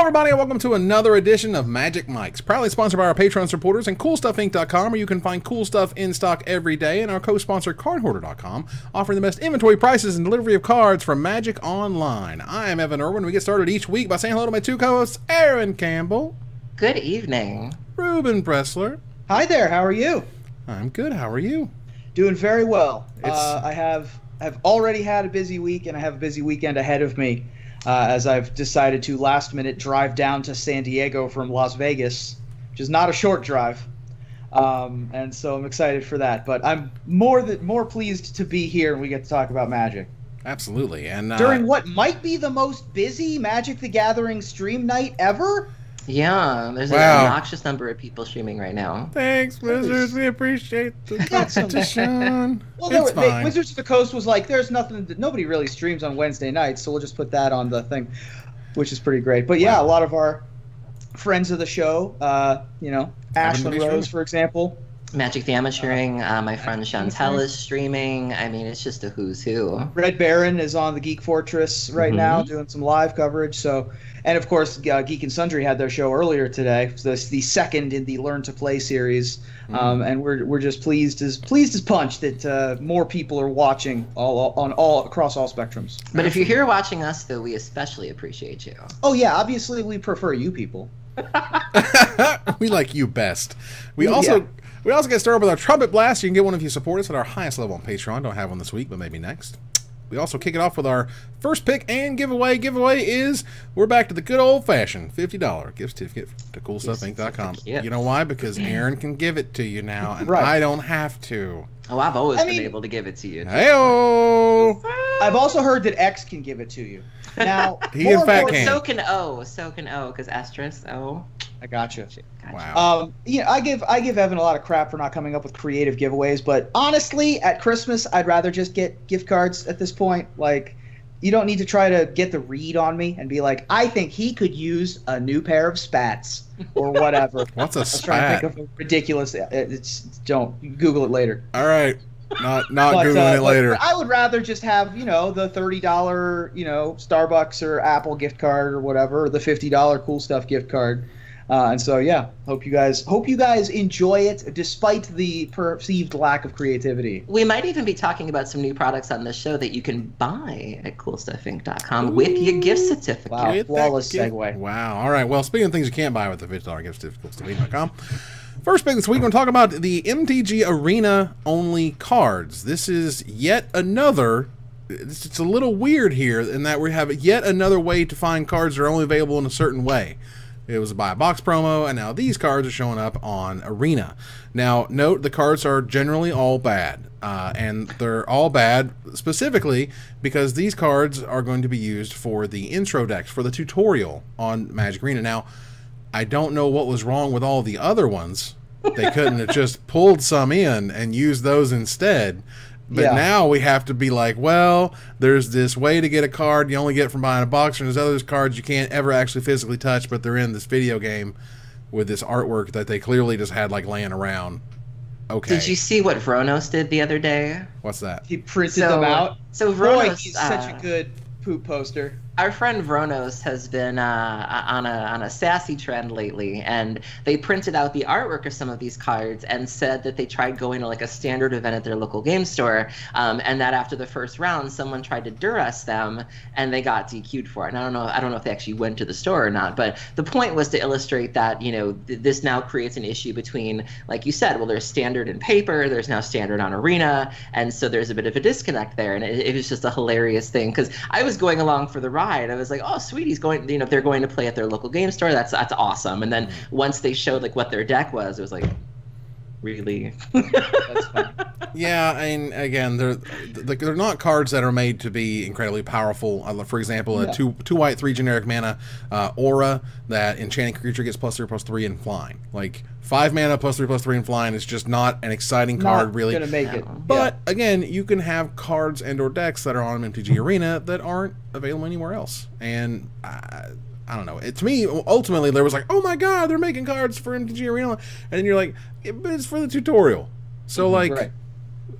everybody, and welcome to another edition of Magic Mike's, proudly sponsored by our Patreon supporters and CoolStuffInc.com, where you can find cool stuff in stock every day, and our co-sponsor CardHoarder.com, offering the best inventory prices and delivery of cards from Magic Online. I am Evan Irwin. We get started each week by saying hello to my two co-hosts, Aaron Campbell. Good evening. Ruben Pressler. Hi there. How are you? I'm good. How are you? Doing very well. I have already had a busy week, and I have a busy weekend ahead of me. As I've decided to last minute drive down to San Diego from Las Vegas, which is not a short drive, and so I'm excited for that. But I'm more pleased to be here and we get to talk about Magic. Absolutely, and during what might be the most busy Magic the Gathering stream night ever. Yeah, there's an obnoxious number of people streaming right now. Thanks, Wizards. We appreciate the competition. Well, Wizards of the Coast was like, there's nothing. Nobody really streams on Wednesday nights, so we'll just put that on the thing, which is pretty great. But yeah, a lot of our friends of the show, Ashlyn Rose, for example. Magic the Amateuring, my friend Chantel is streaming. I mean, it's just a who's who. Red Baron is on the Geek Fortress right now doing some live coverage. So, and of course, Geek and Sundry had their show earlier today. So it's the second in the Learn to Play series, and we're just pleased as punch that more people are watching across all spectrums. But if you're here watching us, though, we especially appreciate you. Oh yeah, obviously we prefer you people. We like you best. We also get started with our Trumpet Blast. You can get one if you support us at our highest level on Patreon. Don't have one this week, but maybe next. We also kick it off with our first pick and giveaway. Giveaway is, we're back to the good old-fashioned $50 gift certificate to CoolStuffInc.com. You know why? Because Aaron can give it to you now, and I don't have to. Oh, I've always been able to give it to you. Hey-oh! I've also heard that X can give it to you. Now, he in fact can. So can O, because asterisk O. I gotcha. Wow. I give Evan a lot of crap for not coming up with creative giveaways, but honestly, at Christmas, I'd rather just get gift cards at this point. Like, you don't need to try to get the read on me and be like, I think he could use a new pair of spats or whatever. What's a spat? I'm trying to think of a ridiculous. Don't Google it later. All right. Not Googling it later. I would rather just have, the $30, Starbucks or Apple gift card or whatever, or the $50 Cool Stuff gift card. And so, yeah, hope you guys enjoy it despite the perceived lack of creativity. We might even be talking about some new products on this show that you can buy at CoolStuffInc.com with your gift certificate. Wow, flawless segue. Wow. All right. Well, speaking of things you can't buy with the $50 gift certificate, CoolStuffInc.com. First pick this week, we're going to talk about the MTG Arena only cards. This is yet another. It's a little weird here in that we have yet another way to find cards that are only available in a certain way. It was a buy a box promo, and now these cards are showing up on Arena. Now, note the cards are generally all bad, and they're all bad specifically because these cards are going to be used for the intro decks, for the tutorial on Magic Arena. Now, I don't know what was wrong with all the other ones. They couldn't have just pulled some in and used those instead. But now we have to be like, well, there's this way to get a card you only get from buying a box, and there's other cards you can't ever actually physically touch, but they're in this video game with this artwork that they clearly just had like laying around. Okay. Did you see what Vronos did the other day? What's that? He printed them out. So Vronos, boy, he's such a good poop poster. Our friend Vronos has been on a sassy trend lately, and they printed out the artwork of some of these cards and said that they tried going to like a standard event at their local game store, and that after the first round, someone tried to duress them, and they got DQ'd for it. And I don't know if they actually went to the store or not, but the point was to illustrate that this now creates an issue between, like you said, well, there's standard in paper, there's now standard on Arena, and so there's a bit of a disconnect there, and it was just a hilarious thing because I was going along for the ride. I was like, oh, sweet, he's going, they're going to play at their local game store. That's awesome. And then once they showed like what their deck was, it was like, really? That's fun. Yeah, and again, they're not cards that are made to be incredibly powerful. For example, a 2-white 3 generic mana aura that enchanting creature gets +3/+3 and flying. Like 5 mana +3/+3 and flying is just not an exciting card, really. Not gonna make it. But again, you can have cards and/or decks that are on MTG Arena that aren't available anywhere else. And I don't know. To me, ultimately, there was like, oh my god, they're making cards for MTG Arena, and then you're like, but it's for the tutorial. So like,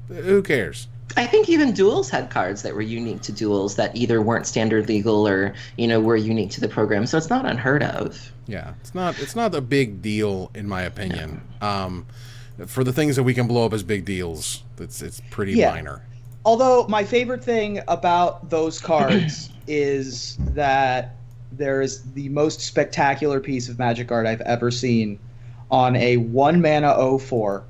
who cares? I think even duels had cards that were unique to duels that either weren't standard legal or, were unique to the program. So it's not unheard of. Yeah, it's not a big deal in my opinion. For the things that we can blow up as big deals, it's pretty minor. Although my favorite thing about those cards is that there is the most spectacular piece of Magic art I've ever seen on a 1-mana 0/4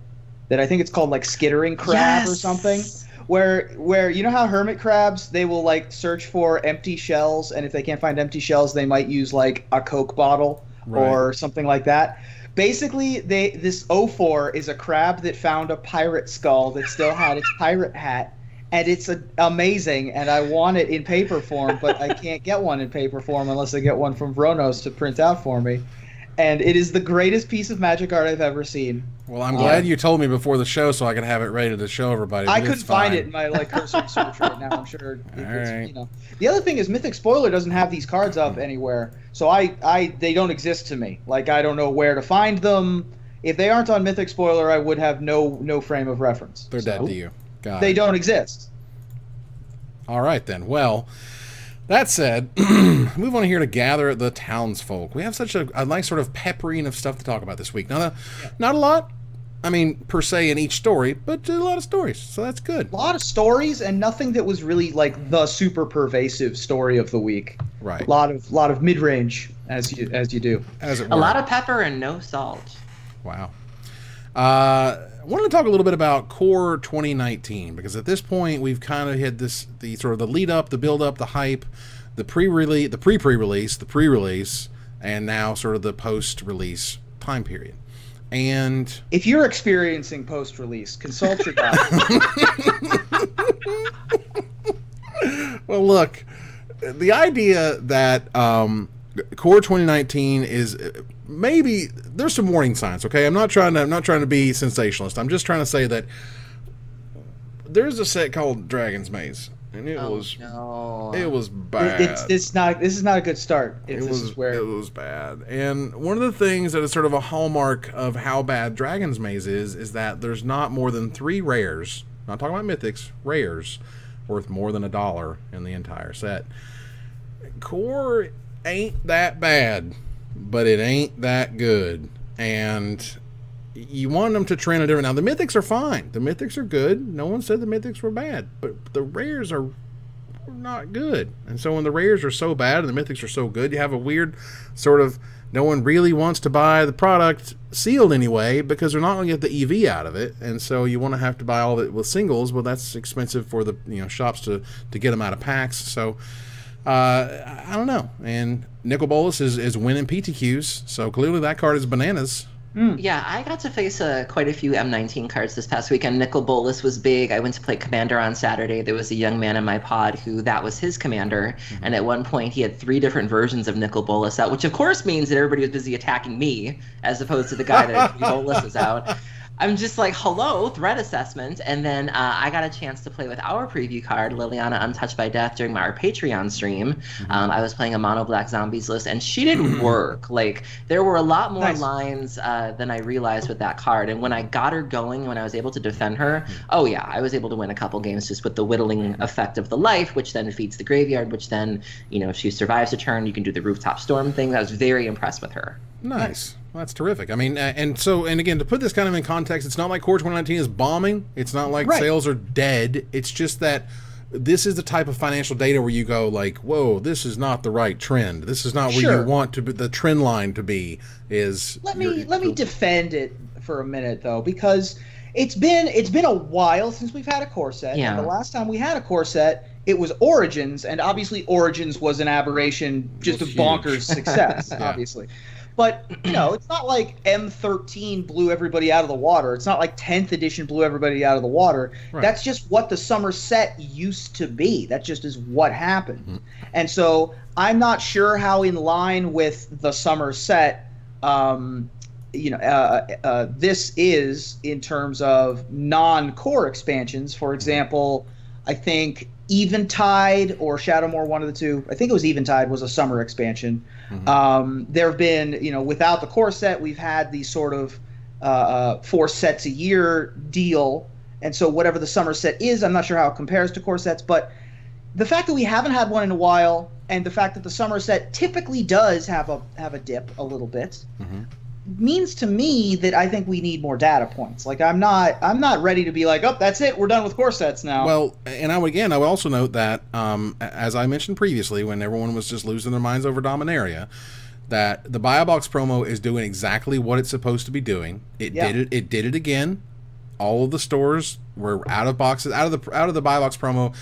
that I think it's called like Skittering Crab or something. Where you know how hermit crabs, they will like search for empty shells, and if they can't find empty shells, they might use like a Coke bottle or something like that. Basically, this 0/4 is a crab that found a pirate skull that still had its pirate hat, and it's amazing, and I want it in paper form, but I can't get one in paper form unless I get one from Vronos to print out for me. And it is the greatest piece of Magic art I've ever seen. Well, I'm glad you told me before the show so I could have it ready to show everybody. I couldn't find it in my cursory search right now. I'm sure. Right. The other thing is Mythic Spoiler doesn't have these cards up anywhere, so they don't exist to me. Like, I don't know where to find them. If they aren't on Mythic Spoiler, I would have no frame of reference. They're dead to you. They don't exist. All right then. Well, that said, move on here to gather the townsfolk. We have such a nice sort of peppering of stuff to talk about this week. Not a lot, I mean, per se in each story, but a lot of stories, so that's good. A lot of stories and nothing that was really like the super pervasive story of the week. Right. A lot of mid-range as you do. As it were. A lot of pepper and no salt. Wow. I wanted to talk a little bit about Core 2019 because at this point we've kind of hit the sort of the lead up, the build up, the hype, the pre-release, the pre-release, and now sort of the post-release time period. And if you're experiencing post-release, consult your doctor. Well, look, the idea that Core 2019 is maybe there's some warning signs. Okay, I'm not trying to be sensationalist. I'm just trying to say that there's a set called Dragon's Maze, and it was bad. This is not a good start. It was bad. And one of the things that is sort of a hallmark of how bad Dragon's Maze is that there's not more than 3 rares. Not talking about mythics, rares worth more than $1 in the entire set. Core ain't that bad, but it ain't that good, and you want them to trend a different. Now the mythics are fine, the mythics are good. No one said the mythics were bad, but the rares are not good. And so when the rares are so bad and the mythics are so good, you have a weird sort of no one really wants to buy the product sealed anyway because they're not going to get the EV out of it, and so you want to have to buy all of it with singles. Well, that's expensive for the shops to get them out of packs. So I don't know. And Nicol Bolas is winning PTQs, so clearly that card is bananas. Yeah, I got to face quite a few M19 cards this past weekend. Nicol Bolas was big. I went to play Commander on Saturday. There was a young man in my pod who that was his commander, and at one point he had 3 different versions of Nicol Bolas out, which of course means that everybody was busy attacking me as opposed to the guy that Bolas was out. I'm just like, hello, threat assessment. And then I got a chance to play with our preview card, Liliana Untouched by Death, during our Patreon stream. I was playing a mono black zombies list, and she did work. Like, there were a lot more lines than I realized with that card. And when I got her going, when I was able to defend her, oh yeah, I was able to win a couple games just with the whittling effect of the life, which then feeds the graveyard, which then, if she survives a turn, you can do the rooftop storm thing. I was very impressed with her. Nice. Well, that's terrific. I mean, and again, to put this kind of in context, it's not like Core 2019 is bombing. It's not like sales are dead. It's just that this is the type of financial data where you go like, whoa, this is not the right trend. This is not where you want to be, the trend line to be. Let me defend it for a minute though, because it's been a while since we've had a core set. Yeah. And the last time we had a core set, it was Origins, and obviously Origins was an aberration, just a bonkers success, obviously. But, it's not like M13 blew everybody out of the water. It's not like 10th edition blew everybody out of the water. Right. That's just what the summer set used to be. That just is what happened. And so I'm not sure how in line with the summer set, this is in terms of non-core expansions. For example, I think Eventide or Shadowmoor, one of the two. I think it was Eventide was a summer expansion. There have been, without the core set, we've had these sort of 4 sets a year deal, And so whatever the summer set is, I'm not sure how it compares to core sets, but the fact that we haven't had one in a while, and the fact that the summer set typically does have a dip a little bit, means to me that I think we need more data points. Like I'm not ready to be like, oh, that's it, we're done with core sets now. Well, and I would also note that as I mentioned previously, when everyone was just losing their minds over Dominaria, that the buy a box promo is doing exactly what it's supposed to be doing. It did it again. All of the stores were out of boxes, out of the buy box promo.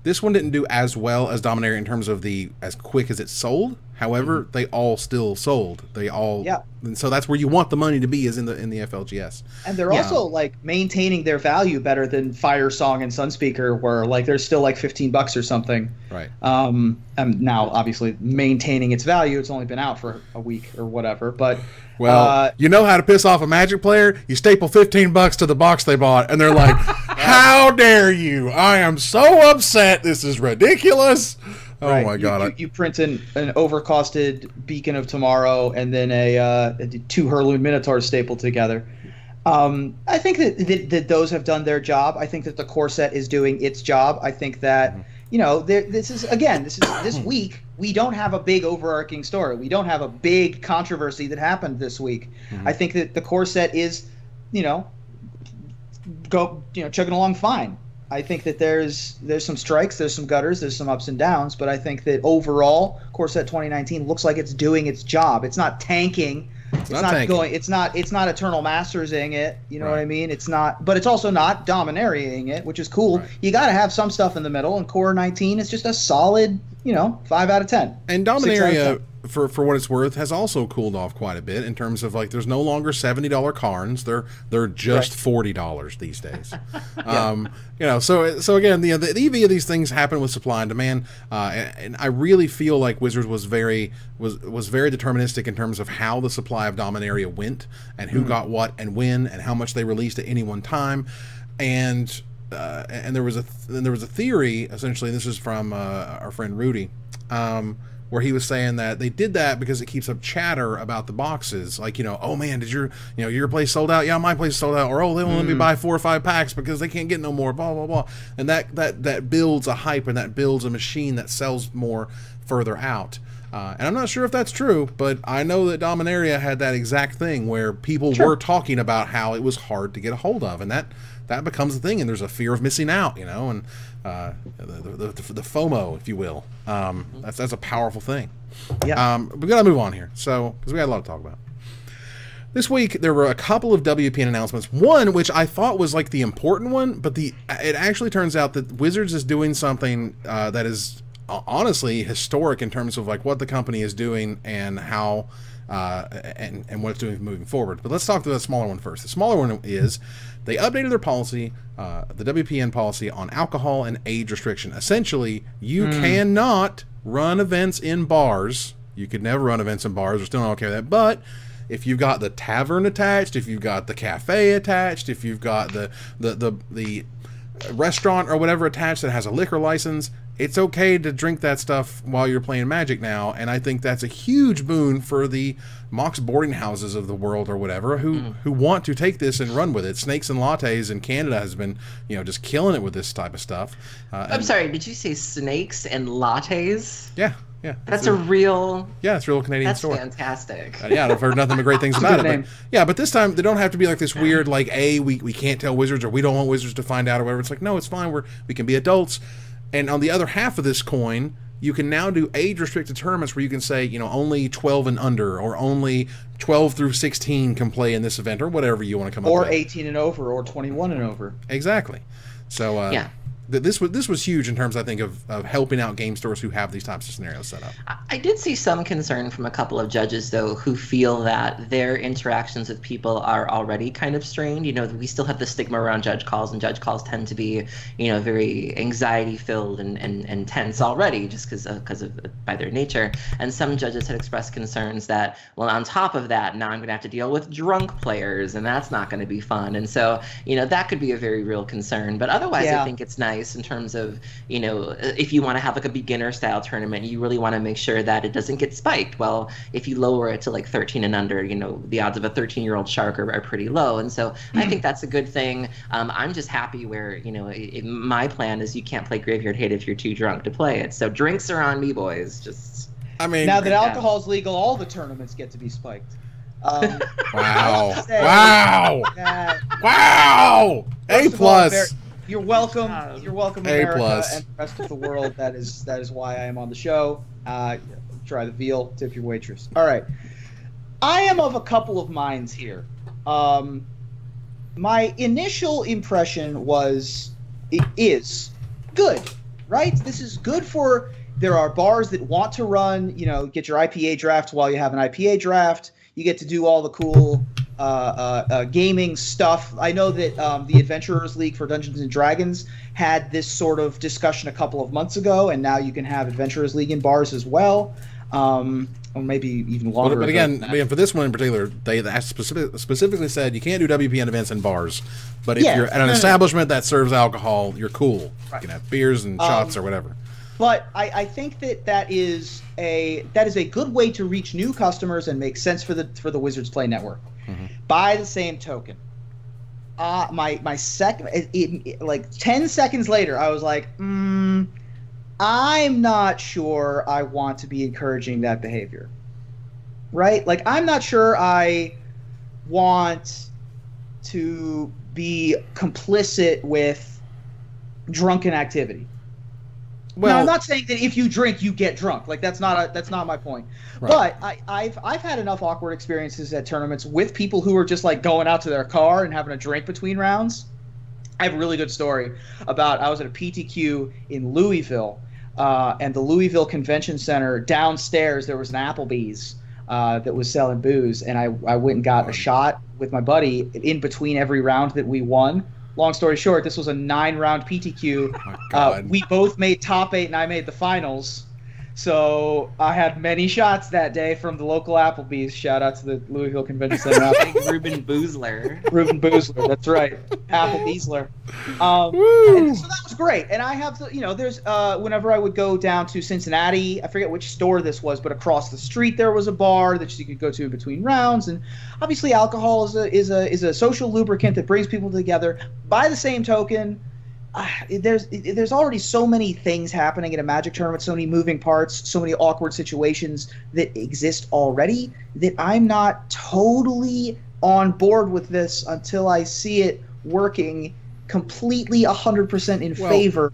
This one didn't do as well as Dominaria in terms of as quick as it sold. However, they all still sold. They all, and so that's where you want the money to be, is in the FLGS. And they're also like maintaining their value better than Fire Song and Sunspeaker, where like they're still like $15 or something. Right. Now obviously maintaining its value. It's only been out for a week or whatever, but. Well, you know how to piss off a Magic player? You staple $15 to the box they bought, and they're like, "How dare you? I am so upset. This is ridiculous." Oh my God! You print an overcosted Beacon of Tomorrow and then a 2 Hurloon Minotaurs stapled together. I think that those have done their job. I think that the core set is doing its job. I think that this week. We don't have a big overarching story. We don't have a big controversy that happened this week. I think that the core set is, chugging along fine. I think that there's some strikes, there's some gutters, there's some ups and downs, but I think that overall, core set 2019 looks like it's doing its job. It's not tanking. It's not Eternal Mastersing it. You know what I mean? It's not, but it's also not Dominariaing it, which is cool. Right. You got to have some stuff in the middle, and core 19 is just a solid, 5 out of 10. And Dominaria, for what it's worth, has also cooled off quite a bit in terms of like there's no longer $70 carns. They're just $40 these days. So again, the EV of these things happen with supply and demand, and I really feel like Wizards was very deterministic in terms of how the supply of Dominaria went and who got what and when and how much they released at any one time, and there was a theory, essentially. This is from our friend Rudy. Where he was saying that they did that because it keeps up chatter about the boxes. Like, oh man, did your place sold out? Yeah, my place sold out. Or, oh, they won't let me buy 4 or 5 packs because they can't get no more, blah, blah, blah. And that builds a hype, and that builds a machine that sells more further out. And I'm not sure if that's true, but I know that Dominaria had that exact thing where people were talking about how it was hard to get a hold of. And that becomes a thing, and there's a fear of missing out, and the FOMO, if you will. That's a powerful thing. Yeah. We've got to move on here, because we got a lot to talk about. This week there were a couple of WPN announcements. One, which I thought was like the important one, but it actually turns out that Wizards is doing something that is honestly historic in terms of like what the company is doing and how. And what it's doing moving forward. But let's talk to the smaller one first. The smaller one is they updated their policy, the WPN policy, on alcohol and age restriction. Essentially, you cannot run events in bars. You could never run events in bars. We're still not okay with that. But if you've got the tavern attached, if you've got the cafe attached, if you've got the restaurant or whatever attached that has a liquor license, it's okay to drink that stuff while you're playing Magic now, and I think that's a huge boon for the Mox boarding houses of the world or whatever who want to take this and run with it. Snakes and Lattes in Canada has been, just killing it with this type of stuff. I'm sorry, did you say Snakes and Lattes? Yeah. That's a real... Yeah, it's a real Canadian store. That's fantastic. I've heard nothing but great things about it. But this time, they don't have to be like this weird, like, we can't tell Wizards, or we don't want Wizards to find out, or whatever. It's like, no, it's fine. We can be adults. And on the other half of this coin, you can now do age-restricted tournaments where you can say, only 12 and under, or only 12 through 16 can play in this event, or whatever you want to come up with. Or 18 and over, or 21 and over. Exactly. So, this was huge in terms, I think, of helping out game stores who have these types of scenarios set up. I did see some concern from a couple of judges, though, who feel that their interactions with people are already kind of strained. We still have the stigma around judge calls, and judge calls tend to be, very anxiety-filled and tense already, just because of by their nature. And some judges had expressed concerns that, well, on top of that, now I'm going to have to deal with drunk players, and that's not going to be fun. And so, that could be a very real concern. But otherwise, I think it's nice. nice in terms of, you know, if you want to have like a beginner style tournament, you really want to make sure that it doesn't get spiked. Well, if you lower it to like 13 and under, you know, the odds of a 13-year-old shark are pretty low. And so I think that's a good thing. I'm just happy where, you know, my plan is you can't play Graveyard Hate if you're too drunk to play it. So drinks are on me, boys. Just, I mean, now that alcohol's legal, all the tournaments get to be spiked. Wow! Wow! A plus. You're welcome. You're welcome, America A+. and the rest of the world. That is why I am on the show. Try the veal, tip your waitress. All right. I am of a couple of minds here. My initial impression is good, right? This is good for. There are bars that want to run, you know, get your IPA draft while you have an IPA draft. You get to do all the cool gaming stuff. I know that the Adventurers League for Dungeons & Dragons had this sort of discussion a couple of months ago, and now you can have Adventurers League in bars as well, or maybe even longer. But again, for this one in particular, they specifically said you can't do WPN events in bars. But if you're at an establishment that serves alcohol, you're cool. Right. You can have beers and shots or whatever. But I think that is a good way to reach new customers and make sense for the Wizards Play Network. Mm-hmm. By the same token, my second, like 10 seconds later, I was like, I'm not sure I want to be encouraging that behavior. Right? Like, I'm not sure I want to be complicit with drunken activity. Well, now, I'm not saying that if you drink, you get drunk. Like, that's not my point. Right. But I've had enough awkward experiences at tournaments with people who are just like going out to their car and having a drink between rounds. I have a really good story about I was at a PTQ in Louisville, and the Louisville Convention Center downstairs there was an Applebee's that was selling booze, and I went and got a shot with my buddy in between every round that we won. Long story short, this was a 9-round PTQ. We both made top 8, and I made the finals. So I had many shots that day from the local Applebee's. Shout out to the Louisville Convention Center. Ruben Boozler. Ruben Boozler, that's right. Applebeesler. And so that was great. And I have, there's whenever I would go down to Cincinnati, I forget which store this was, but across the street there was a bar that you could go to in between rounds. And obviously alcohol is a social lubricant that brings people together. By the same token, there's already so many things happening in a Magic tournament, so many moving parts, so many awkward situations that exist already that I'm not totally on board with this until I see it working completely 100% in favor.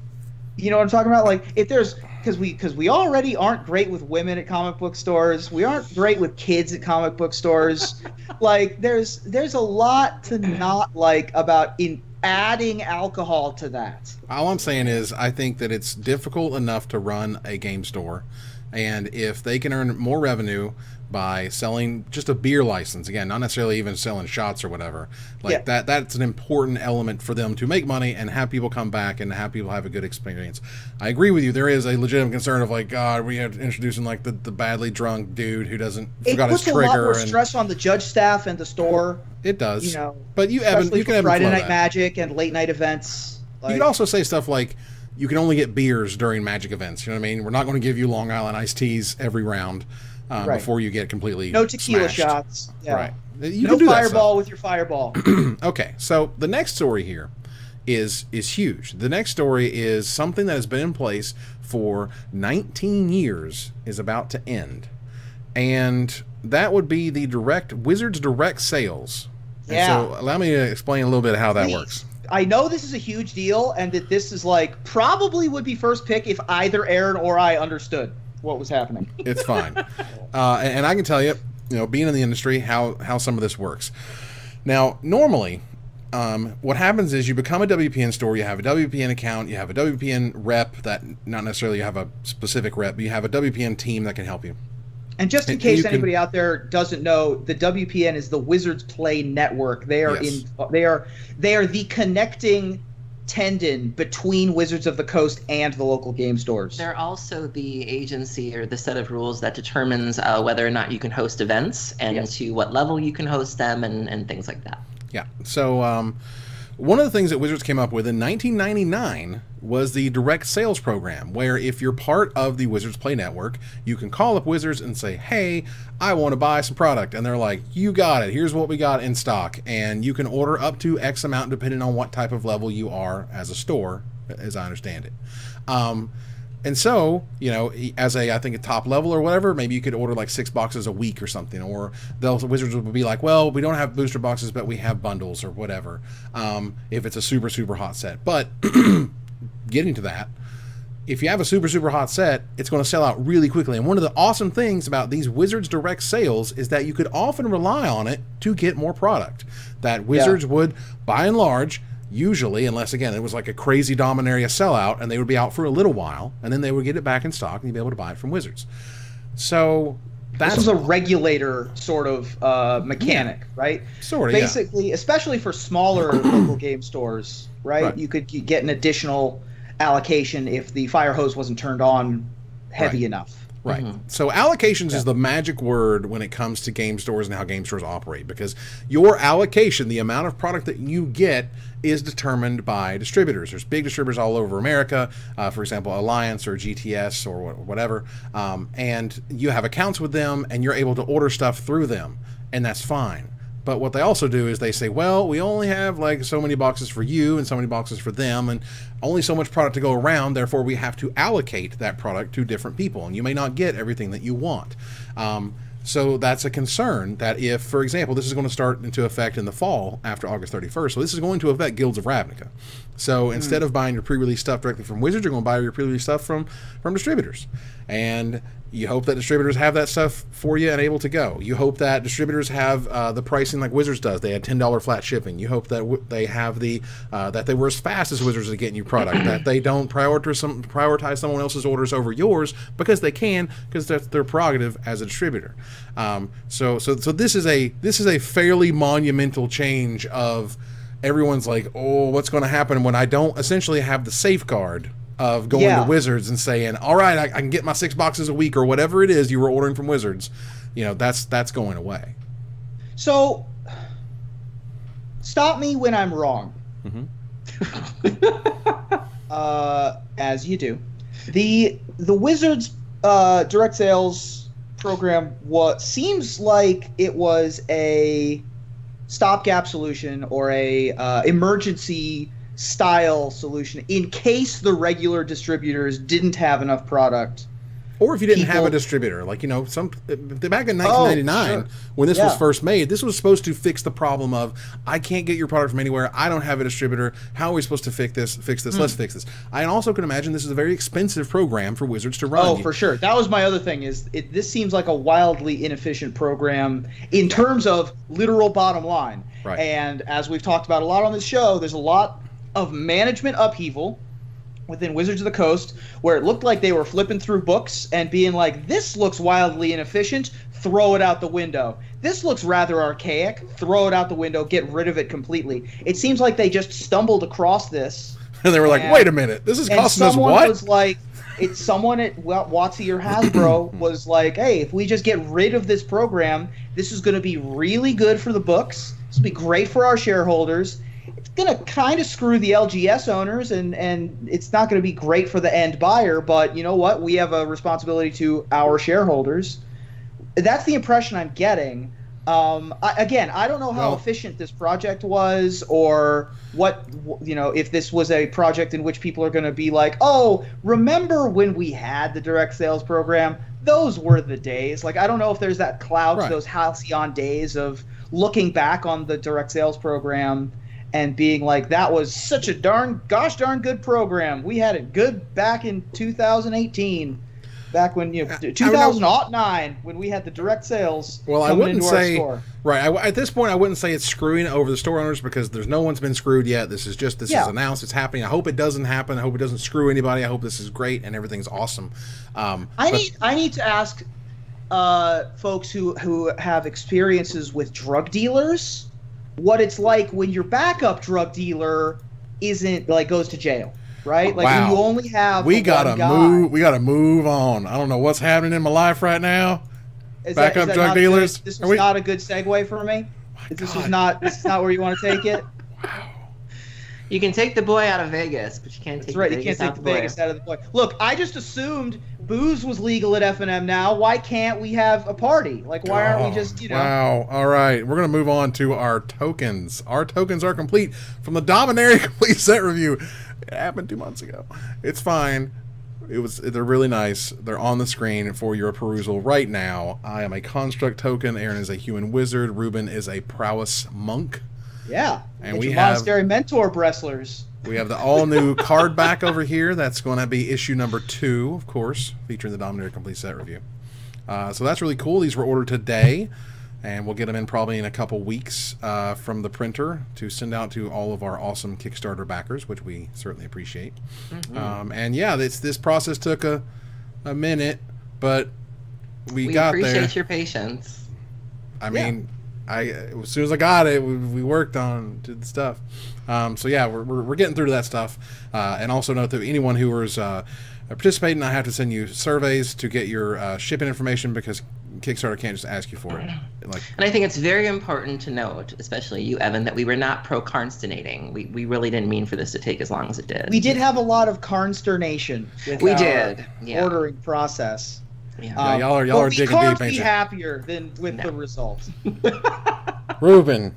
You know what I'm talking about? Like, if there's because we already aren't great with women at comic book stores. We aren't great with kids at comic book stores. Like, there's a lot to not like about adding alcohol to that. All I'm saying is I think that it's difficult enough to run a game store, and if they can earn more revenue by selling just a beer license, again, not necessarily even selling shots or whatever, like that's an important element for them to make money and have people come back and have people have a good experience. I agree with you. There is a legitimate concern of like, God, we have introducing like the badly drunk dude who forgot his trigger. It puts a lot more stress on the judge staff and the store. It does. You know, but you can have Friday Night Magic and late night events. You could also say stuff like, you can only get beers during Magic events. You know what I mean? We're not going to give you Long Island iced teas every round before you get completely no tequila smashed. Shots. Yeah. Right. You no can do fireball with your fireball. Okay, so the next story here is huge. The next story is something that has been in place for 19 years is about to end. And that would be the Wizards direct sales. Yeah. And so allow me to explain a little bit how that works. I know this is a huge deal, and that this is like probably would be first pick if either Aaron or I understood what was happening. It's fine. And I can tell you, being in the industry, how some of this works. Now, normally, what happens is you become a WPN store, you have a WPN account, you have a WPN rep that not necessarily you have a specific rep, but you have a WPN team that can help you. And just in case anybody out there doesn't know, the WPN is the Wizards Play Network. They are they are the connecting tendon between Wizards of the Coast and the local game stores. They're also the agency or the set of rules that determines whether or not you can host events and to what level you can host them and things like that. Yeah. So one of the things that Wizards came up with in 1999 was the direct sales program, where if you're part of the Wizards Play Network, you can call up Wizards and say, hey, I want to buy some product. And they're like, you got it. Here's what we got in stock. And you can order up to X amount depending on what type of level you are as a store, as I understand it. And so, you know, as I think a top level or whatever, maybe you could order like 6 boxes a week or something, or the Wizards would be like, well, we don't have booster boxes, but we have bundles or whatever, if it's a super, super hot set. But getting to that, if you have a super, super hot set, it's going to sell out really quickly. And one of the awesome things about these Wizards direct sales is that you could often rely on it to get more product. That Wizards would, by and large, usually, unless again it was like a crazy Dominaria sellout, and they would be out for a little while, and then they would get it back in stock, and you'd be able to buy it from Wizards. So this was a regulator sort of mechanic, right? Sort of, basically, especially for smaller local game stores, right? You could get an additional allocation if the fire hose wasn't turned on heavy enough. Right. So allocations is the magic word when it comes to game stores and how game stores operate, because your allocation, the amount of product that you get, is determined by distributors. There's big distributors all over America, for example, Alliance or GTS or whatever, and you have accounts with them, and you're able to order stuff through them, and that's fine. But what they also do is they say, well, we only have like so many boxes for you and so many boxes for them, and only so much product to go around, therefore we have to allocate that product to different people, and you may not get everything that you want. So that's a concern that if, for example, this is going to start into effect in the fall after August 31st, so this is going to affect Guilds of Ravnica. So instead of buying your pre-release stuff directly from Wizards, you're going to buy your pre-release stuff from distributors. And you hope that distributors have that stuff for you and able to go. You hope that distributors have the pricing like Wizards does. They had $10 flat shipping. You hope that they have the that they were as fast as Wizards at getting you product. That they don't prioritize someone else's orders over yours, because they can, because that's their prerogative as a distributor. So this is a fairly monumental change of everyone's like, oh, what's going to happen when I don't essentially have the safeguard of going to Wizards and saying, all right, I can get my 6 boxes a week or whatever it is you were ordering from Wizards. You know, that's going away. So, stop me when I'm wrong. As you do. The Wizards direct sales program seems like it was a stopgap solution or a emergency style solution in case the regular distributors didn't have enough product, or if you didn't have a distributor, like, you know, back in 1999 when this was first made, this was supposed to fix the problem of, I can't get your product from anywhere, I don't have a distributor, how are we supposed to fix this? Let's fix this. I also can imagine this is a very expensive program for Wizards to run. For sure. That was my other thing, is this seems like a wildly inefficient program in terms of literal bottom line. And as we've talked about a lot on this show, there's a lot of management upheaval within Wizards of the Coast, where it looked like they were flipping through books and being like, this looks wildly inefficient, throw it out the window. This looks rather archaic, throw it out the window, get rid of it completely. It seems like they just stumbled across this. And they were like, wait a minute, this is costing us what? Was like, someone at WotC or Hasbro was like, hey, if we just get rid of this program, this is going to be really good for the books. This will be great for our shareholders. It's going to kind of screw the LGS owners, and it's not going to be great for the end buyer, but you know what? We have a responsibility to our shareholders. That's the impression I'm getting. I don't know how efficient this project was, or what, you know, if this was a project in which people are going to be like, oh, remember when we had the direct sales program? Those were the days. Like, I don't know if there's that clout, those halcyon days of looking back on the direct sales program and being like, that was such a gosh darn good program. We had it good back in 2018, back when, you know, 2009, when we had the direct sales. Well, I wouldn't say, at this point, I wouldn't say it's screwing over the store owners, because there's no one's been screwed yet. This is announced, it's happening. I hope it doesn't happen. I hope it doesn't screw anybody. I hope this is great and everything's awesome. I need to ask folks who have experiences with drug dealers what it's like when your backup drug dealer goes to jail, right? Like, when you only have we gotta move on. I don't know what's happening in my life right now. Backup drug dealers. This was not a good segue for me. This is not where you want to take it. Wow. You can take the boy out of Vegas, but you can't take That's right. the You Vegas can't take the Vegas out of the boy. Look, I just assumed booze was legal at F&M now. Why can't we have a party? Like, why aren't we just, Wow. All right. We're going to move on to our tokens. Our tokens are complete from the Dominaria Complete Set review. It happened 2 months ago. It's fine. They're really nice. They're on the screen for your perusal right now. I am a construct token. Aaron is a human wizard. Ruben is a prowess monk. Yeah. And we have monastery mentor wrestlers. We have the all-new card back over here. That's going to be issue number 2, of course, featuring the Dominaria Complete Set review. So that's really cool. These were ordered today, and we'll get them in probably in a couple weeks from the printer to send out to all of our awesome Kickstarter backers, which we certainly appreciate. And yeah, this process took a minute, but we got there. We appreciate your patience. I mean, as soon as I got it, we worked on the stuff. So yeah, we're getting through to that stuff. And also note that anyone who is participating, I have to send you surveys to get your shipping information because Kickstarter can't just ask you for it. And I think it's very important to note, especially you, Evan, that we were not pro-carnstinating. We really didn't mean for this to take as long as it did. We did have a lot of carnsternation with our ordering process. Yeah, y'all are digging deep. We can't be happier than with the result. Ruben,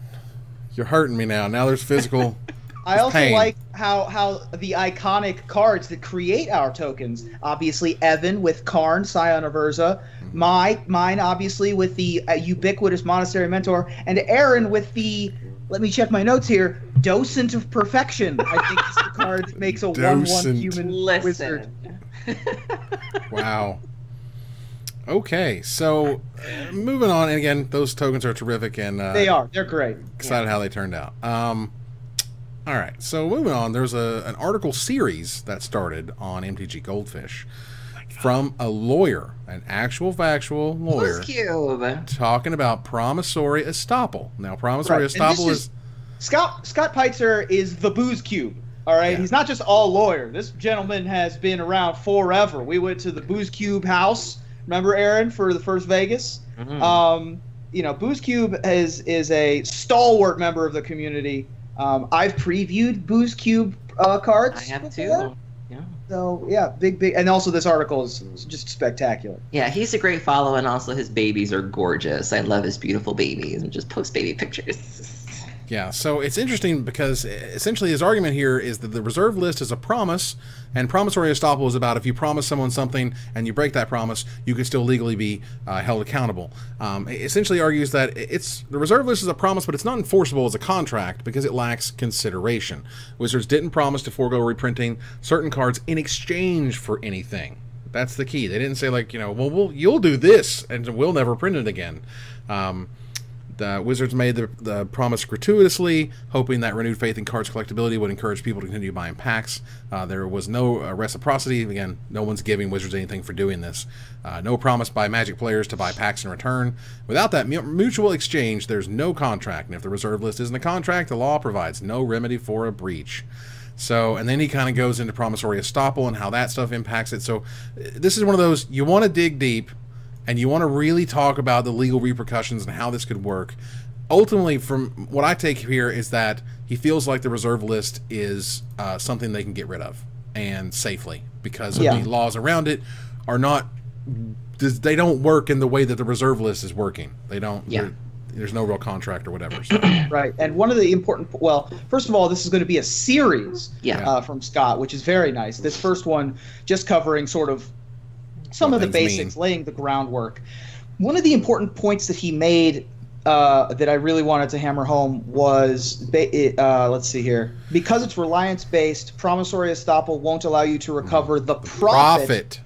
you're hurting me now. Now there's physical. I also pain. like how the iconic cards that create our tokens. Obviously, Evan with Karn, Scion of Urza. Mine obviously with the ubiquitous Monastery Mentor, and Aaron with the. Let me check my notes here. Docent of Perfection. I think is the card that makes a 1/1 human wizard. Wow. Okay, so moving on, and again, those tokens are terrific, and they're great. Excited how they turned out. All right, so moving on, there's an article series that started on MTG Goldfish from a lawyer, an actual factual lawyer, talking about promissory estoppel. Now, promissory estoppel is Scott Peitzer is the booze cube. All right, he's not just a lawyer. This gentleman has been around forever. We went to the Booze Cube house. Remember, Aaron, for the first Vegas? Booze Cube is a stalwart member of the community. I've previewed Booze Cube cards. I have before. too. Yeah. So yeah, big, and also this article is just spectacular. Yeah, he's a great follow, and also his babies are gorgeous. I love his beautiful babies, and just post baby pictures. Yeah, so it's interesting because essentially his argument here is that the reserve list is a promise, and promissory estoppel is about if you promise someone something and you break that promise, you can still legally be held accountable. It essentially argues that the reserve list is a promise, but it's not enforceable as a contract because it lacks consideration. Wizards didn't promise to forego reprinting certain cards in exchange for anything. That's the key. They didn't say like, you'll do this and we'll never print it again. The Wizards made the promise gratuitously, hoping that renewed faith in cards collectability would encourage people to continue buying packs. There was no reciprocity. Again, no one's giving Wizards anything for doing this. No promise by Magic players to buy packs in return. Without that mutual exchange, there's no contract. And if the reserve list isn't a contract, the law provides no remedy for a breach. So, and then he kind of goes into promissory estoppel and how that stuff impacts it. So this is one of those, you want to dig deep, and you want to really talk about the legal repercussions and how this could work. Ultimately, from what I take here is that he feels like the reserve list is something they can get rid of, and safely, because of the laws around it are not, they don't work in the way that the reserve list is working. They don't, there's no real contract or whatever. So. Right, and one of the important, first of all, this is going to be a series from Scott, which is very nice. This first one just covering sort of some of the basics, laying the groundwork. One of the important points that he made that I really wanted to hammer home was, let's see here, because it's reliance-based, promissory estoppel won't allow you to recover the profit.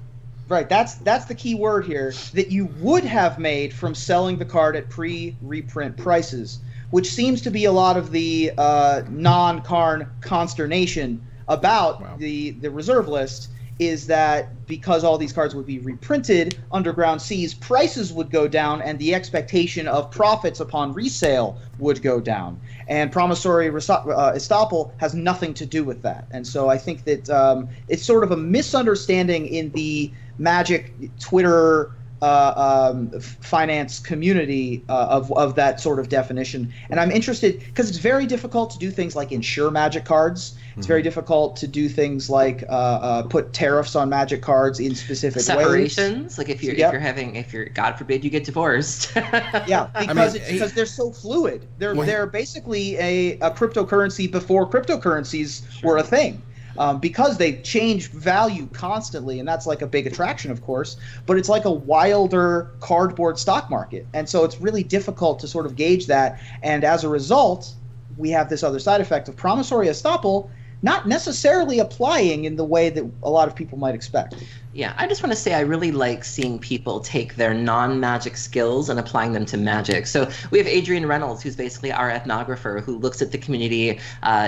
Right, that's the key word here, that you would have made from selling the card at pre-reprint prices, which seems to be a lot of the non-Karn consternation about the reserve list, is that because all these cards would be reprinted, Underground Seas prices would go down and the expectation of profits upon resale would go down. And promissory estoppel has nothing to do with that. And so I think that it's sort of a misunderstanding in the Magic Twitter finance community of that sort of definition. And I'm interested because it's very difficult to do things like insure Magic cards. It's very difficult to do things like put tariffs on Magic cards in specific separations. ways. Like if you're God forbid you get divorced. Yeah, because they're so fluid. They're basically a cryptocurrency before cryptocurrencies were a thing. Because they change value constantly, and that's like a big attraction, of course, but it's like a wilder cardboard stock market. And so it's really difficult to sort of gauge that. And as a result, we have this other side effect of promissory estoppel not necessarily applying in the way that a lot of people might expect. Yeah, I just want to say I really like seeing people take their non-magic skills and applying them to magic. So we have Adrian Reynolds, who's basically our ethnographer, who looks at the community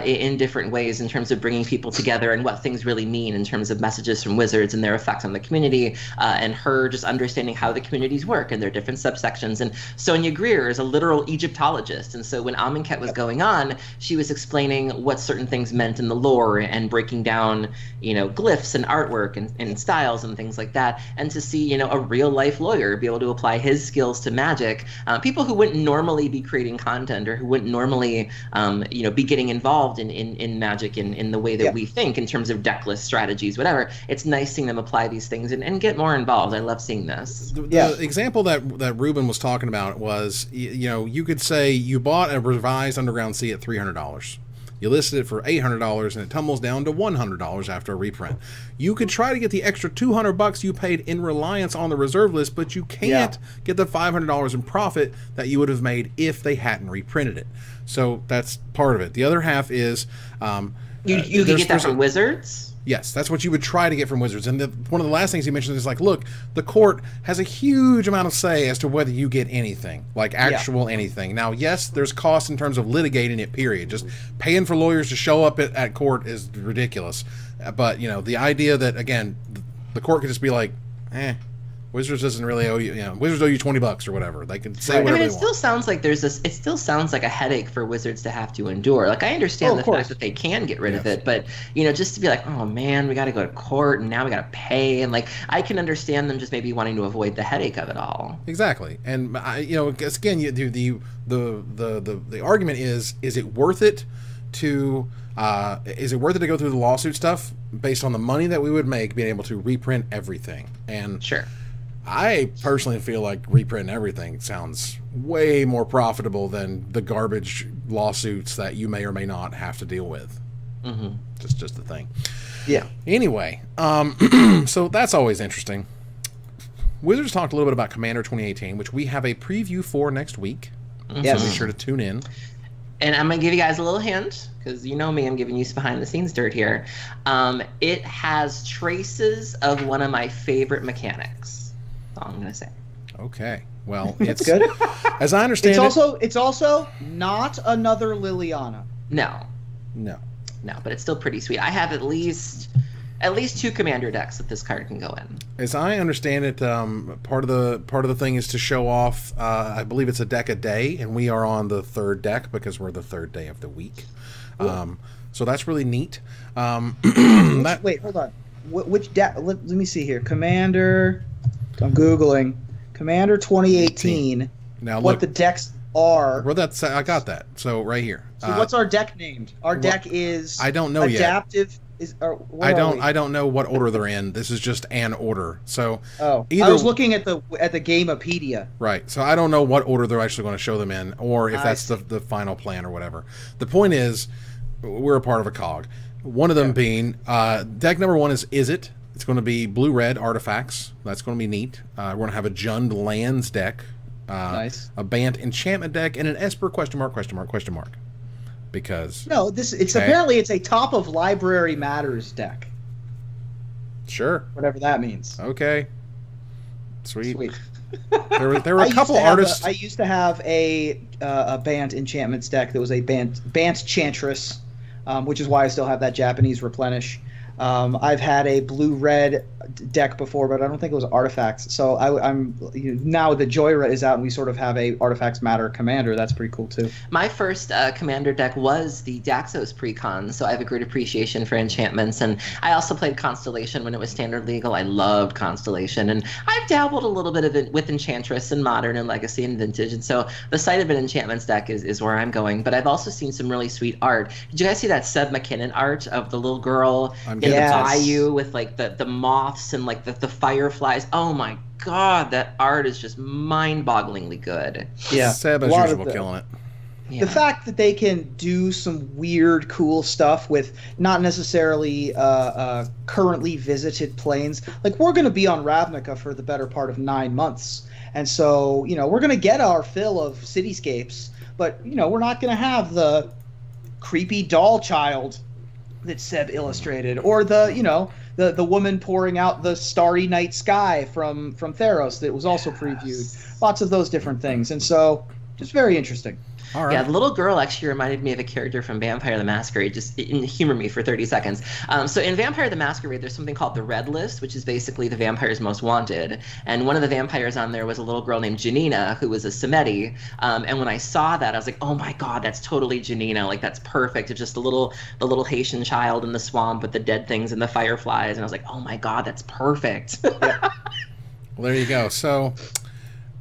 in different ways in terms of bringing people together and what things really mean in terms of messages from wizards and their effect on the community, and her just understanding how the communities work and their different subsections. And Sonia Greer is a literal Egyptologist, and so when Amonkhet was going on, she was explaining what certain things meant in the lore and breaking down, glyphs and artwork and styles and things like that. And to see, a real life lawyer be able to apply his skills to magic, people who wouldn't normally be creating content or who wouldn't normally, be getting involved in magic in the way that we think in terms of deck list strategies, whatever. It's nice seeing them apply these things and get more involved. I love seeing this. The example that Ruben was talking about was, you could say you bought a revised Underground Sea at $300. You listed it for $800 and it tumbles down to $100 after a reprint. You could try to get the extra $200 you paid in reliance on the reserve list, but you can't get the $500 in profit that you would have made if they hadn't reprinted it. So that's part of it. The other half is you could get that from Wizards. Yes, that's what you would try to get from Wizards. And one of the last things he mentioned is like, look, the court has a huge amount of say as to whether you get anything, like actual anything. Now, yes, there's costs in terms of litigating it, period. Just paying for lawyers to show up at court is ridiculous. But, the idea that, again, the court could just be like, Wizards doesn't really owe you, Wizards owe you $20 or whatever. They can say whatever they want. Still sounds like it still sounds like a headache for Wizards to have to endure. Like, I understand the fact that they can get rid of it, but, just to be like, oh man, we got to go to court and now we got to pay. And like, I can understand them just maybe wanting to avoid the headache of it all. Exactly. And, again, the argument is it worth it to, go through the lawsuit stuff based on the money that we would make being able to reprint everything? And sure. I personally feel like reprinting everything sounds way more profitable than the garbage lawsuits that you may or may not have to deal with. Mm-hmm. Just the thing. Yeah. Anyway, so that's always interesting. Wizards talked a little bit about Commander 2018, which we have a preview for next week. Mm-hmm. So be sure to tune in. And I'm going to give you guys a little hint, because you know me, I'm giving you some behind-the-scenes dirt here. It has traces of one of my favorite mechanics. That's all I'm going to say. Okay. Well, it's good. As I understand it's also not another Liliana. No, but it's still pretty sweet. I have at least 2 commander decks that this card can go in. As I understand it, part of the thing is to show off. I believe it's a deck a day, and we are on the 3rd deck because we're the 3rd day of the week. So that's really neat. Wait, hold on. Which deck? Let me see here. Commander. I'm googling Commander 2018. Now what the decks are. Well, I got that. So right here. So what's our deck named? Our deck is. I don't know adaptive. Yet. I don't know what order they're in. This is just an order. So I was looking at the Gamepedia. Right. So I don't know what order they're actually going to show them in, or if that's the final plan or whatever. The point is, we're a part of a cog. One of them being deck number 1 is It. It's going to be blue-red artifacts. That's going to be neat. We're going to have a Jund Lands deck, nice, a Bant enchantment deck, and an Esper ? Because apparently it's a top of Library Matters deck. Sure. Whatever that means. Okay. Sweet. There were a couple artists. I used to have a Bant enchantments deck that was a Bant Chantress, which is why I still have that Japanese replenish. I've had a blue-red deck before, but I don't think it was Artifacts. So now the Joyra is out, and we sort of have a Artifacts Matter commander. That's pretty cool too. My first commander deck was the Daxos Precon, so I have a great appreciation for enchantments. And I also played Constellation when it was standard legal. I loved Constellation, and I've dabbled a little bit of it with Enchantress and Modern and Legacy and Vintage. And so the sight of an enchantments deck is where I'm going. But I've also seen some really sweet art. Did you guys see that Seb McKinnon art of the little girl in the bayou with like the moths and like the fireflies? Oh my god, that art is just mind-bogglingly good. Yeah, Seb as usual killing it. Yeah. The fact that they can do some weird, cool stuff with not necessarily currently visited planes. Like, we're going to be on Ravnica for the better part of 9 months. And so, we're going to get our fill of cityscapes, but, we're not going to have the creepy doll child that Seb illustrated, or the woman pouring out the starry night sky from Theros that was also previewed. Lots of those different things. And so, just very interesting. All right. Yeah, the little girl actually reminded me of a character from Vampire the Masquerade. Just humor me for 30 seconds. So in Vampire the Masquerade, there's something called the Red List, which is basically the vampires most wanted. And one of the vampires on there was a little girl named Janina, who was a Semeti. And when I saw that, I was like, oh my god, that's totally Janina. Like, that's perfect. It's just the little Haitian child in the swamp with the dead things and the fireflies. And I was like, oh my god, that's perfect. Well, there you go. So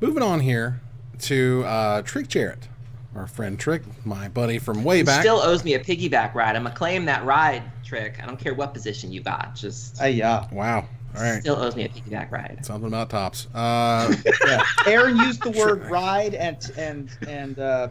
moving on here to Trick Jarrett. Our friend Trick, my buddy from way back. Still owes me a piggyback ride. I'm going to claim that ride, Trick. I don't care what position you got. Just yeah. Wow. All right. Still owes me a piggyback ride. Something about tops. Yeah. Aaron used the word ride and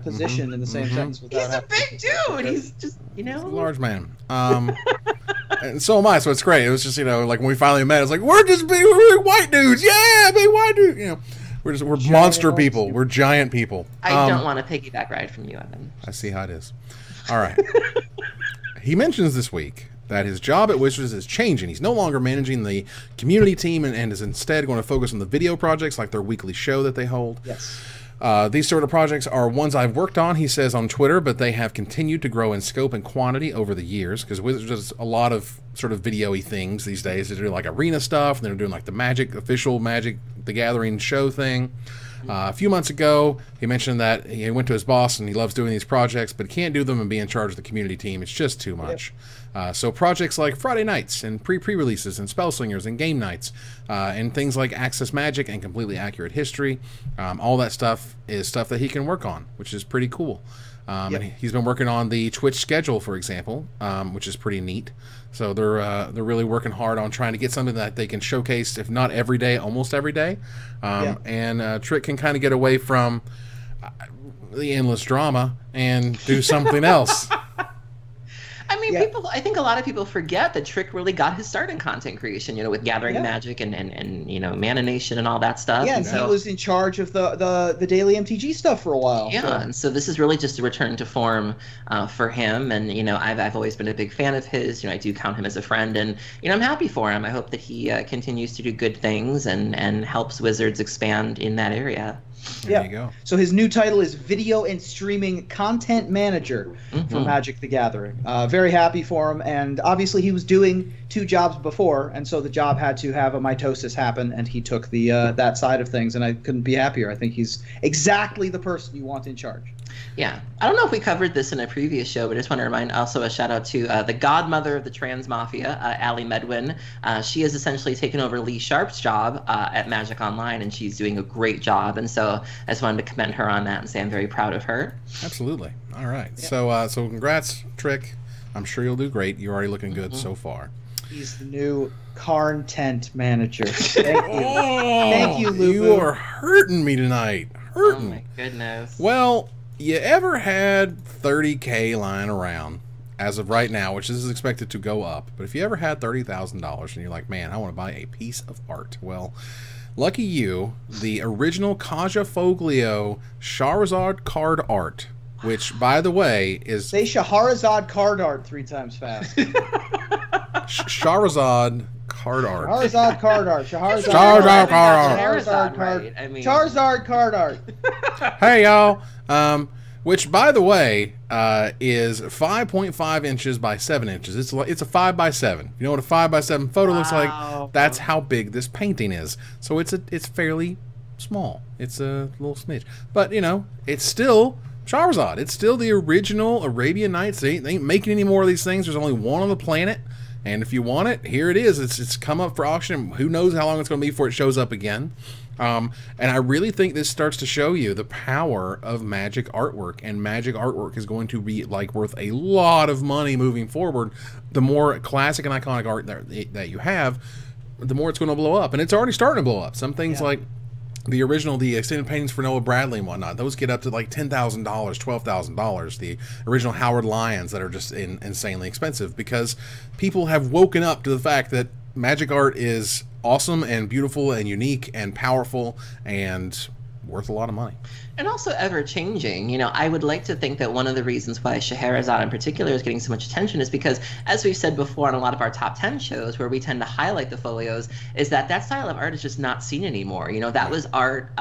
position in the same sentence. He's a big dude. He's just, He's a large man. And so am I, so it's great. It was just, like when we finally met, it's like, we're white dudes. Yeah, big white dude. We're monster people. We're giant people. I don't want a piggyback ride from you, Evan. I see how it is. All right. He mentions this week that his job at Wizards is changing. He's no longer managing the community team and is instead going to focus on the video projects like their weekly show that they hold. Yes. These sort of projects are ones I've worked on, he says on Twitter, but they have continued to grow in scope and quantity over the years because Wizards does a lot of sort of video-y things these days. They're doing like arena stuff, and they're doing like the official Magic the Gathering show thing. A few months ago, he mentioned that he went to his boss and he loves doing these projects, but he can't do them and be in charge of the community team. It's just too much. So projects like Friday nights and pre-releases and spell slingers and game nights and things like Access Magic and Completely Accurate History, all that stuff is stuff that he can work on, which is pretty cool. And he's been working on the Twitch schedule, for example, which is pretty neat. So they're really working hard on trying to get something that they can showcase, if not every day, almost every day. And Trick can kind of get away from the endless drama and do something else. I mean, I think a lot of people forget that Trick really got his start in content creation, with Gathering Magic and Mana Nation and all that stuff. Yeah, and he was in charge of the daily MTG stuff for a while. Yeah, and so this is really just a return to form for him. And, I've always been a big fan of his. I do count him as a friend. And, I'm happy for him. I hope that he continues to do good things and helps Wizards expand in that area. There you go. So his new title is Video and Streaming Content Manager for Magic the Gathering. Very happy for him, and obviously he was doing 2 jobs before, and so the job had to have a mitosis happen, and he took the that side of things, and I couldn't be happier. I think he's exactly the person you want in charge. Yeah. I don't know if we covered this in a previous show, but I just want to remind also a shout out to the godmother of the Trans Mafia, Allie Medwin. She has essentially taken over Lee Sharp's job at Magic Online, and she's doing a great job. And so I just wanted to commend her on that and say I'm very proud of her. Absolutely. All right. Yeah. So congrats, Trick. I'm sure you'll do great. You're already looking good so far. He's the new content manager. Thank you. Thank you, Lubu. You are hurting me tonight. Hurting. Oh, my goodness. Well, you ever had $30K lying around as of right now, which is expected to go up, but if you ever had $30,000 and you're like, man, I want to buy a piece of art, well, lucky you, the original Kaja Foglio Charizard card art, which, by the way, is... Say Shahrazad card art 3 times fast. Charizard card art. Charizard card art. Charizard card art. Charizard card art. Charizard card art. Hey, y'all. which, by the way, is 5.5 inches by 7 inches. It's a 5 by 7. You know what a 5 by 7 photo looks like? That's how big this painting is. So it's fairly small. It's a little smidge, but you know, it's still Charizard. It's still the original Arabian Nights. They ain't making any more of these things. There's only one on the planet, and if you want it, here it is. It's come up for auction. Who knows how long it's going to be before it shows up again. And I really think this starts to show you the power of Magic artwork, and Magic artwork is going to be like worth a lot of money moving forward. The more classic and iconic art that you have, the more it's going to blow up, and it's already starting to blow up. Some things like the extended paintings for Noah Bradley and whatnot, those get up to like $10,000, $12,000. The original Howard Lyons that are just insanely expensive, because people have woken up to the fact that Magic art is awesome and beautiful and unique and powerful and worth a lot of money. And also ever-changing. You know, I would like to think that one of the reasons why Scheherazade in particular is getting so much attention is because, as we've said before on a lot of our top 10 shows where we tend to highlight the folios, is that that style of art is just not seen anymore. You know, that was art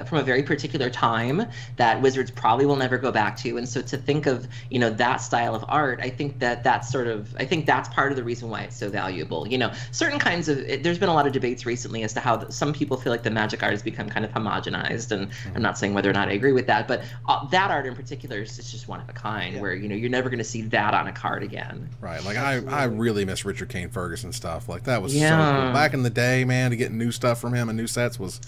from a very particular time that Wizards probably will never go back to. And so to think of, you know, that style of art, I think that's part of the reason why it's so valuable. You know, certain kinds of, there's been a lot of debates recently as to how some people feel like the Magic art has become kind of homogenized, and I'm not saying whether or not I agree with that, but that art in particular is just one of a kind, where, you know, you're never going to see that on a card again. Right. Like I really miss Richard Kane Ferguson stuff. Like that was so cool. Back in the day, man, to get new stuff from him and new sets was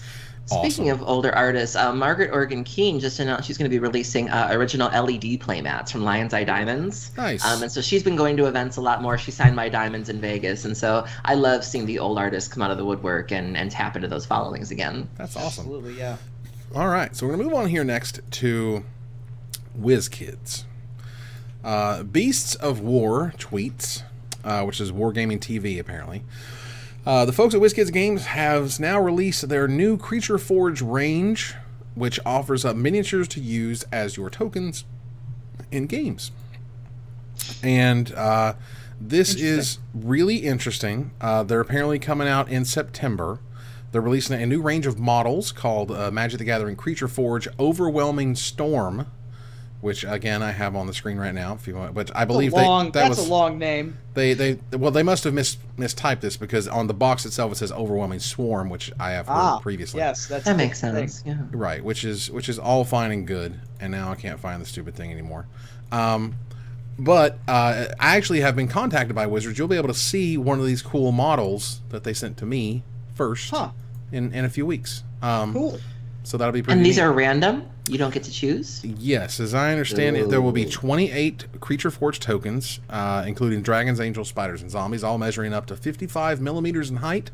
Speaking of older artists, Margaret Organ Keene just announced she's going to be releasing original LED playmats from Lion's Eye Diamonds. Nice. And so she's been going to events a lot more. She signed My Diamonds in Vegas, and so I love seeing the old artists come out of the woodwork and tap into those followings again. That's awesome. Absolutely, yeah. All right, so we're going to move on here next to WizKids. Beasts of War tweets, which is Wargaming TV apparently. The folks at WizKids Games have now released their new Creature Forge range, which offers up miniatures to use as your tokens in games. And this is really interesting. They're apparently coming out in September. They're releasing a new range of models called Magic the Gathering Creature Forge Overwhelming Storm, which again I have on the screen right now. If you want, but I believe that's a long name. They must have mistyped this, because on the box itself it says Overwhelming Swarm, which I have heard previously. Yes, that makes sense. Yeah. Right, which is all fine and good, and now I can't find the stupid thing anymore. But I actually have been contacted by Wizards. You'll be able to see one of these cool models that they sent to me first in a few weeks. Cool. So that'll be pretty And these neat. are random? You don't get to choose? Yes, as I understand it, there will be 28 Creature Forge tokens, including dragons, angels, spiders, and zombies, all measuring up to 55 millimeters in height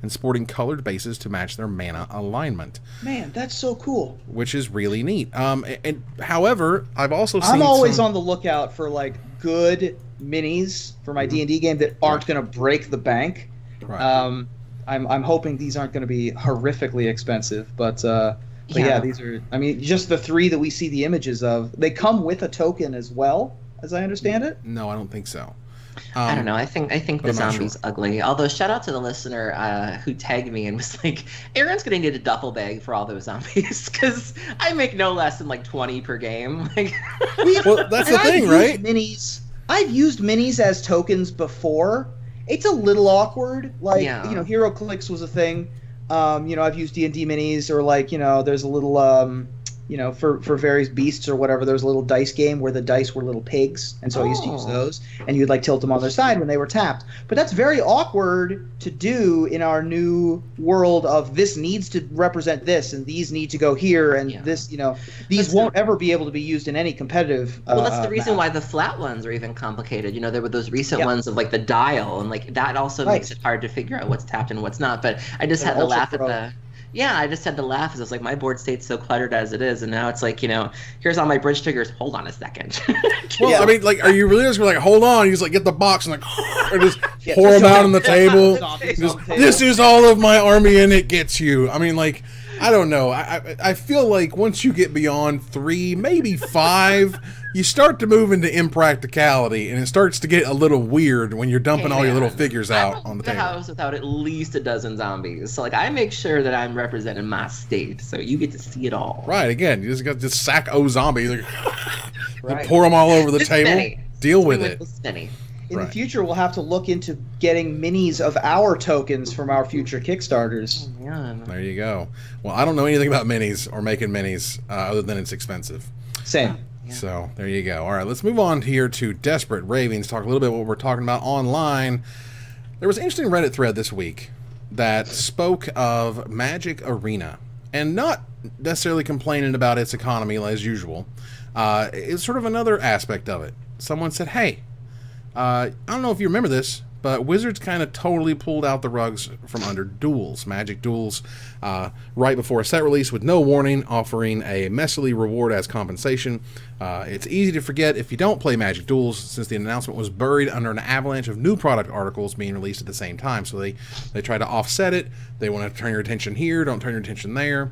and sporting colored bases to match their mana alignment. Man, that's so cool. Which is really neat. And however, I've also seen I'm always on the lookout for like good minis for my D&D game that aren't going to break the bank. Right. I'm hoping these aren't going to be horrifically expensive, but yeah, these are. I mean, just the 3 that we see the images of. They come with a token as well, as I understand it. No, I don't think so. I don't know. I think the zombie's ugly. Although, shout out to the listener who tagged me and was like, "Aaron's gonna need a duffel bag for all those zombies," because I make no less than like 20 per game. Like, well, that's the thing, right? I've used minis as tokens before. It's a little awkward. Like, you know, Hero Clicks was a thing. You know, I've used D&D minis, or like, you know, there's a little, you know, for various beasts or whatever, there's a little dice game where the dice were little pigs, and so I used to use those, and you'd like tilt them on their side when they were tapped. But that's very awkward to do in our new world of this needs to represent this, and these need to go here, and this, you know, these won't ever be able to be used in any competitive. Well, that's the reason why the flat ones are even complicated. You know, there were those recent ones of like the dial, and like that also makes it hard to figure out what's tapped and what's not. But I just had to laugh at the. Yeah, I just had to laugh as I was like, my board state's so cluttered as it is, and now it's like, you know, here's all my bridge triggers. Hold on a second. Well, I mean, like, are you really just like, hold on? You just like get the box and like, or just pour them out on the table. This is all of my army, and it gets you. I mean, like, I don't know. I feel like once you get beyond 3, maybe 5, you start to move into impracticality, and it starts to get a little weird when you're dumping all your little figures out on the table. House without at least a dozen zombies, so like I make sure that I'm representing my state, so you get to see it all. Right. Again, you just got this sack o zombie. Like, Right. Pour them all over the table. Many. Deal with it. In the future, we'll have to look into getting minis of our tokens from our future Kickstarters. Oh, man. There you go. Well, I don't know anything about minis or making minis other than it's expensive. Same. Yeah. So there you go. All right, let's move on here to Desperate Ravings. Talk a little bit about what we're talking about online. There was an interesting Reddit thread this week that spoke of Magic Arena, and not necessarily complaining about its economy as usual. It's sort of another aspect of it. Someone said, hey, I don't know if you remember this, but Wizards kind of totally pulled out the rugs from under Duels. Magic Duels, right before a set release with no warning, offering a messily reward as compensation. It's easy to forget if you don't play Magic Duels, since the announcement was buried under an avalanche of new product articles being released at the same time. So they try to offset it. They want to turn your attention here, don't turn your attention there.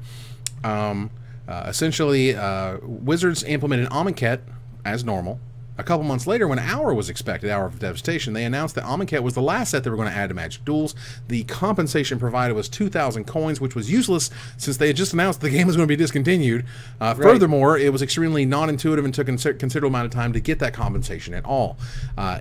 Essentially, Wizards implemented Amonkhet as normal. A couple months later, when Hour was expected, Hour of Devastation, they announced that Amonkhet was the last set they were going to add to Magic Duels. The compensation provided was 2,000 coins, which was useless since they had just announced the game was going to be discontinued. Right. Furthermore, it was extremely non-intuitive and took a considerable amount of time to get that compensation at all.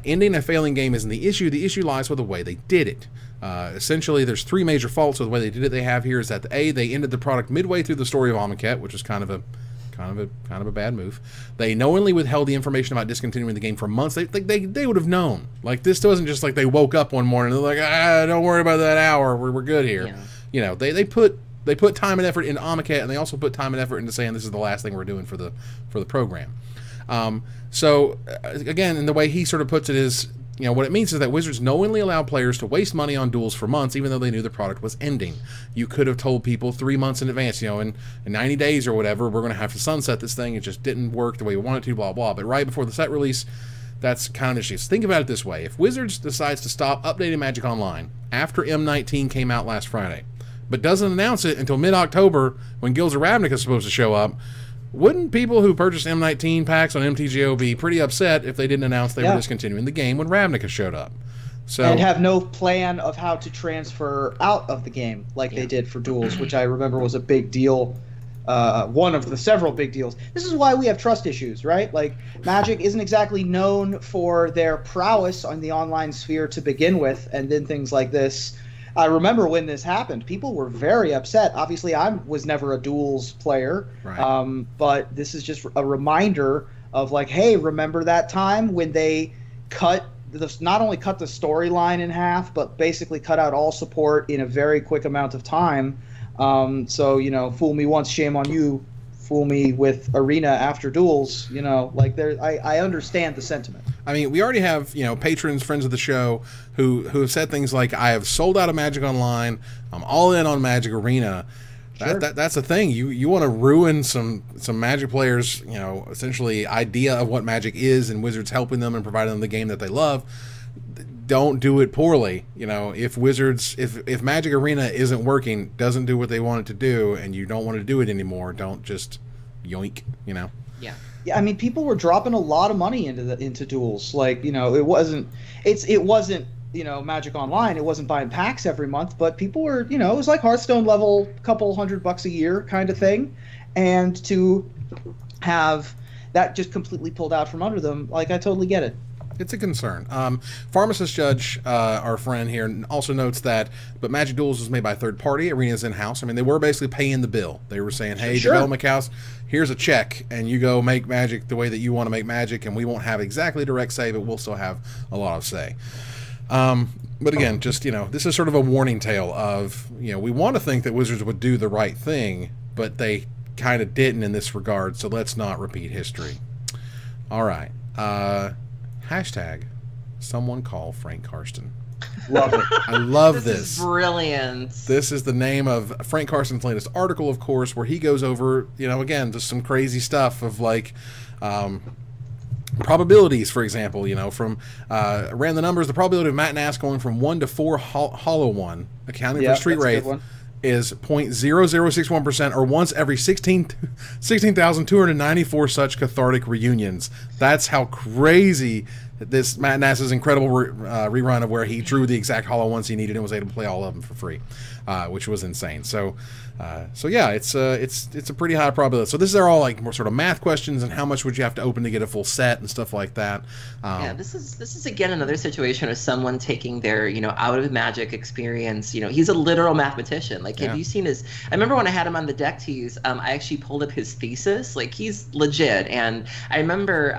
Ending a failing game isn't the issue. The issue lies with the way they did it. Essentially, there's three major faults with the way they did it. They have here is that they ended the product midway through the story of Amonkhet, which was kind of a bad move. They knowingly withheld the information about discontinuing the game for months. They would have known. Like, this wasn't just like they woke up one morning and they're like, don't worry about that hour. We're good here. Yeah. You know, they put time and effort into Amonkhet, and they also put time and effort into saying this is the last thing we're doing for the program. So again, and the way he sort of puts it is, you know, what it means is that Wizards knowingly allowed players to waste money on duels for months, even though they knew the product was ending. You could have told people 3 months in advance, you know, in 90 days or whatever, we're going to have to sunset this thing. It just didn't work the way we wanted to, blah, blah. But right before the set release, that's kind of an issue. So think about it this way. If Wizards decides to stop updating Magic Online after M19 came out last Friday, but doesn't announce it until mid-October when Guilds of Ravnica is supposed to show up, wouldn't people who purchased M19 packs on MTGO be pretty upset if they didn't announce they were discontinuing the game when Ravnica showed up? So, and have no plan of how to transfer out of the game like they did for Duels, which I remember was a big deal, one of the several big deals. This is why we have trust issues, right? Like, Magic isn't exactly known for their prowess on the online sphere to begin with, and then things like this. I remember when this happened, people were very upset. Obviously, I was never a Duels player, right. But this is just a reminder of, like, hey, remember that time when they not only cut the storyline in half, but basically cut out all support in a very quick amount of time. So, you know, fool me once, shame on you. Fool me with Arena after Duels, you know, like I understand the sentiment. I mean, we already have, you know, patrons, friends of the show who have said things like, I have sold out of Magic Online, I'm all in on Magic Arena. Sure. That's the thing. You want to ruin some Magic players, you know, essentially idea of what Magic is, and Wizards helping them and providing them the game that they love. Don't do it poorly. You know, if Magic Arena isn't working, doesn't do what they want it to do, and you don't want to do it anymore, don't just yoink, you know. Yeah. Yeah, I mean, people were dropping a lot of money into Duels. Like, you know, it wasn't you know, Magic Online. It wasn't buying packs every month, but people were, you know, it was like Hearthstone level, couple $100 a year kind of thing, and to have that just completely pulled out from under them, like, I totally get it. It's a concern. Pharmacist Judge, our friend here, also notes that, but Magic Duels was made by a third party. Arena's in-house. I mean, they were basically paying the bill. They were saying, hey, development house, here's a check, and you go make Magic the way that you want to make Magic, and we won't have exactly direct say, but we'll still have a lot of say. But again, just, you know, this is sort of a warning tale of, you know, we want to think that Wizards would do the right thing, but they kind of didn't in this regard, so let's not repeat history. All right. Hashtag someone call Frank Karsten. Love it. I love this. This is brilliant. This is the name of Frank Karsten's latest article, of course, where he goes over, you know, again, just some crazy stuff of, like, probabilities, for example, you know, from ran the numbers, the probability of Matt Nass going from 1 to 4 hollow 1, accounting for Street Wraith, is 0.0061%, or once every 16,294 such cathartic reunions. That's how crazy this Matt Nass's incredible rerun of where he drew the exact hollow ones he needed and was able to play all of them for free, which was insane. So yeah, it's a pretty high probability. So this are all like more sort of math questions and how much would you have to open to get a full set and stuff like that. Yeah, this is again another situation of someone taking their out of magic experience. He's a literal mathematician. Like, have you seen his? I remember when I had him on the deck to use. I actually pulled up his thesis. Like, he's legit, and I remember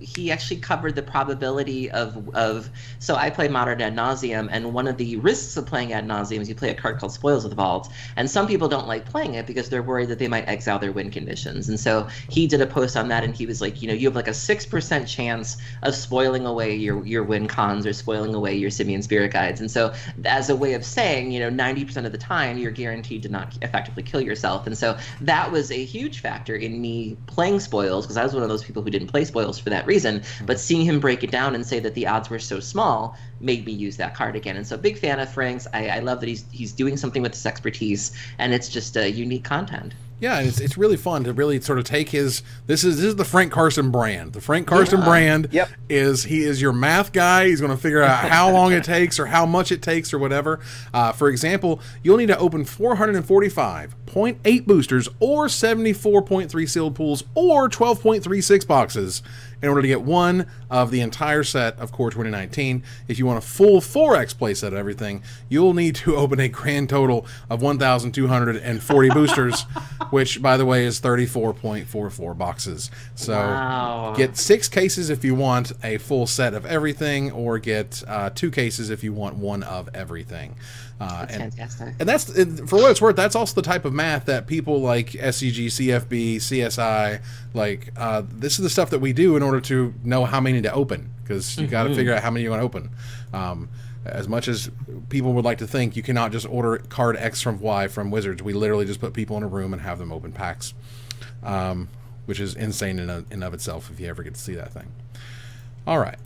he actually covered the probability of. So I play Modern ad nauseum, and one of the risks of playing ad nauseum is you play a card called Spoils of the Vault, and some people don't like playing it because they're worried that they might exile their win conditions. And so he did a post on that, and he was like, you have like a 6% chance of spoiling away your win cons or spoiling away your Simian Spirit Guides. And so as a way of saying, 90% of the time you're guaranteed to not effectively kill yourself. And so that was a huge factor in me playing spoils, because I was one of those people who didn't play spoils for that reason. But seeing him break it down and say that the odds were so small made me use that card again. And so big fan of Frank's. I love that he's doing something with this expertise, and it's just unique content. Yeah, and it's really fun to really sort of take his. This is the Frank Karsten brand. The Frank Karsten brand is he is your math guy. He's going to figure out how long it takes or how much it takes or whatever. For example, you'll need to open 445.8 boosters or 74.3 sealed pools or 12.36 boxes in order to get one of the entire set of Core 2019. If you want a full 4X playset of everything, you'll need to open a grand total of 1,240 boosters, which, by the way, is 34.44 boxes. So get 6 cases if you want a full set of everything, or get 2 cases if you want one of everything. That's fantastic. And that's, for what it's worth, that's also the type of math that people like SCG, CFB, CSI, like, this is the stuff that we do in order to know how many to open, because you got to figure out how many you want to open. As much as people would like to think, you cannot just order card X from Y from Wizards. We literally just put people in a room and have them open packs, which is insane in and of itself if you ever get to see that thing. All right,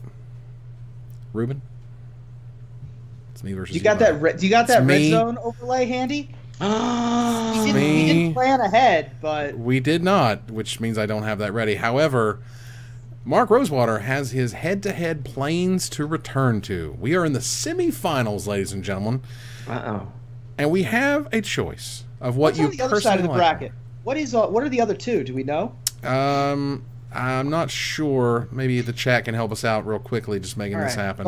Ruben. Me versus you got that red zone overlay handy? We didn't plan ahead, but we did not, which means I don't have that ready. However, Mark Rosewater has his head-to-head planes to return to. We are in the semifinals, ladies and gentlemen. And we have a choice of what you personally on the other side of the bracket. What are the other two? Do we know? I'm not sure. Maybe the chat can help us out real quickly, just making this happen.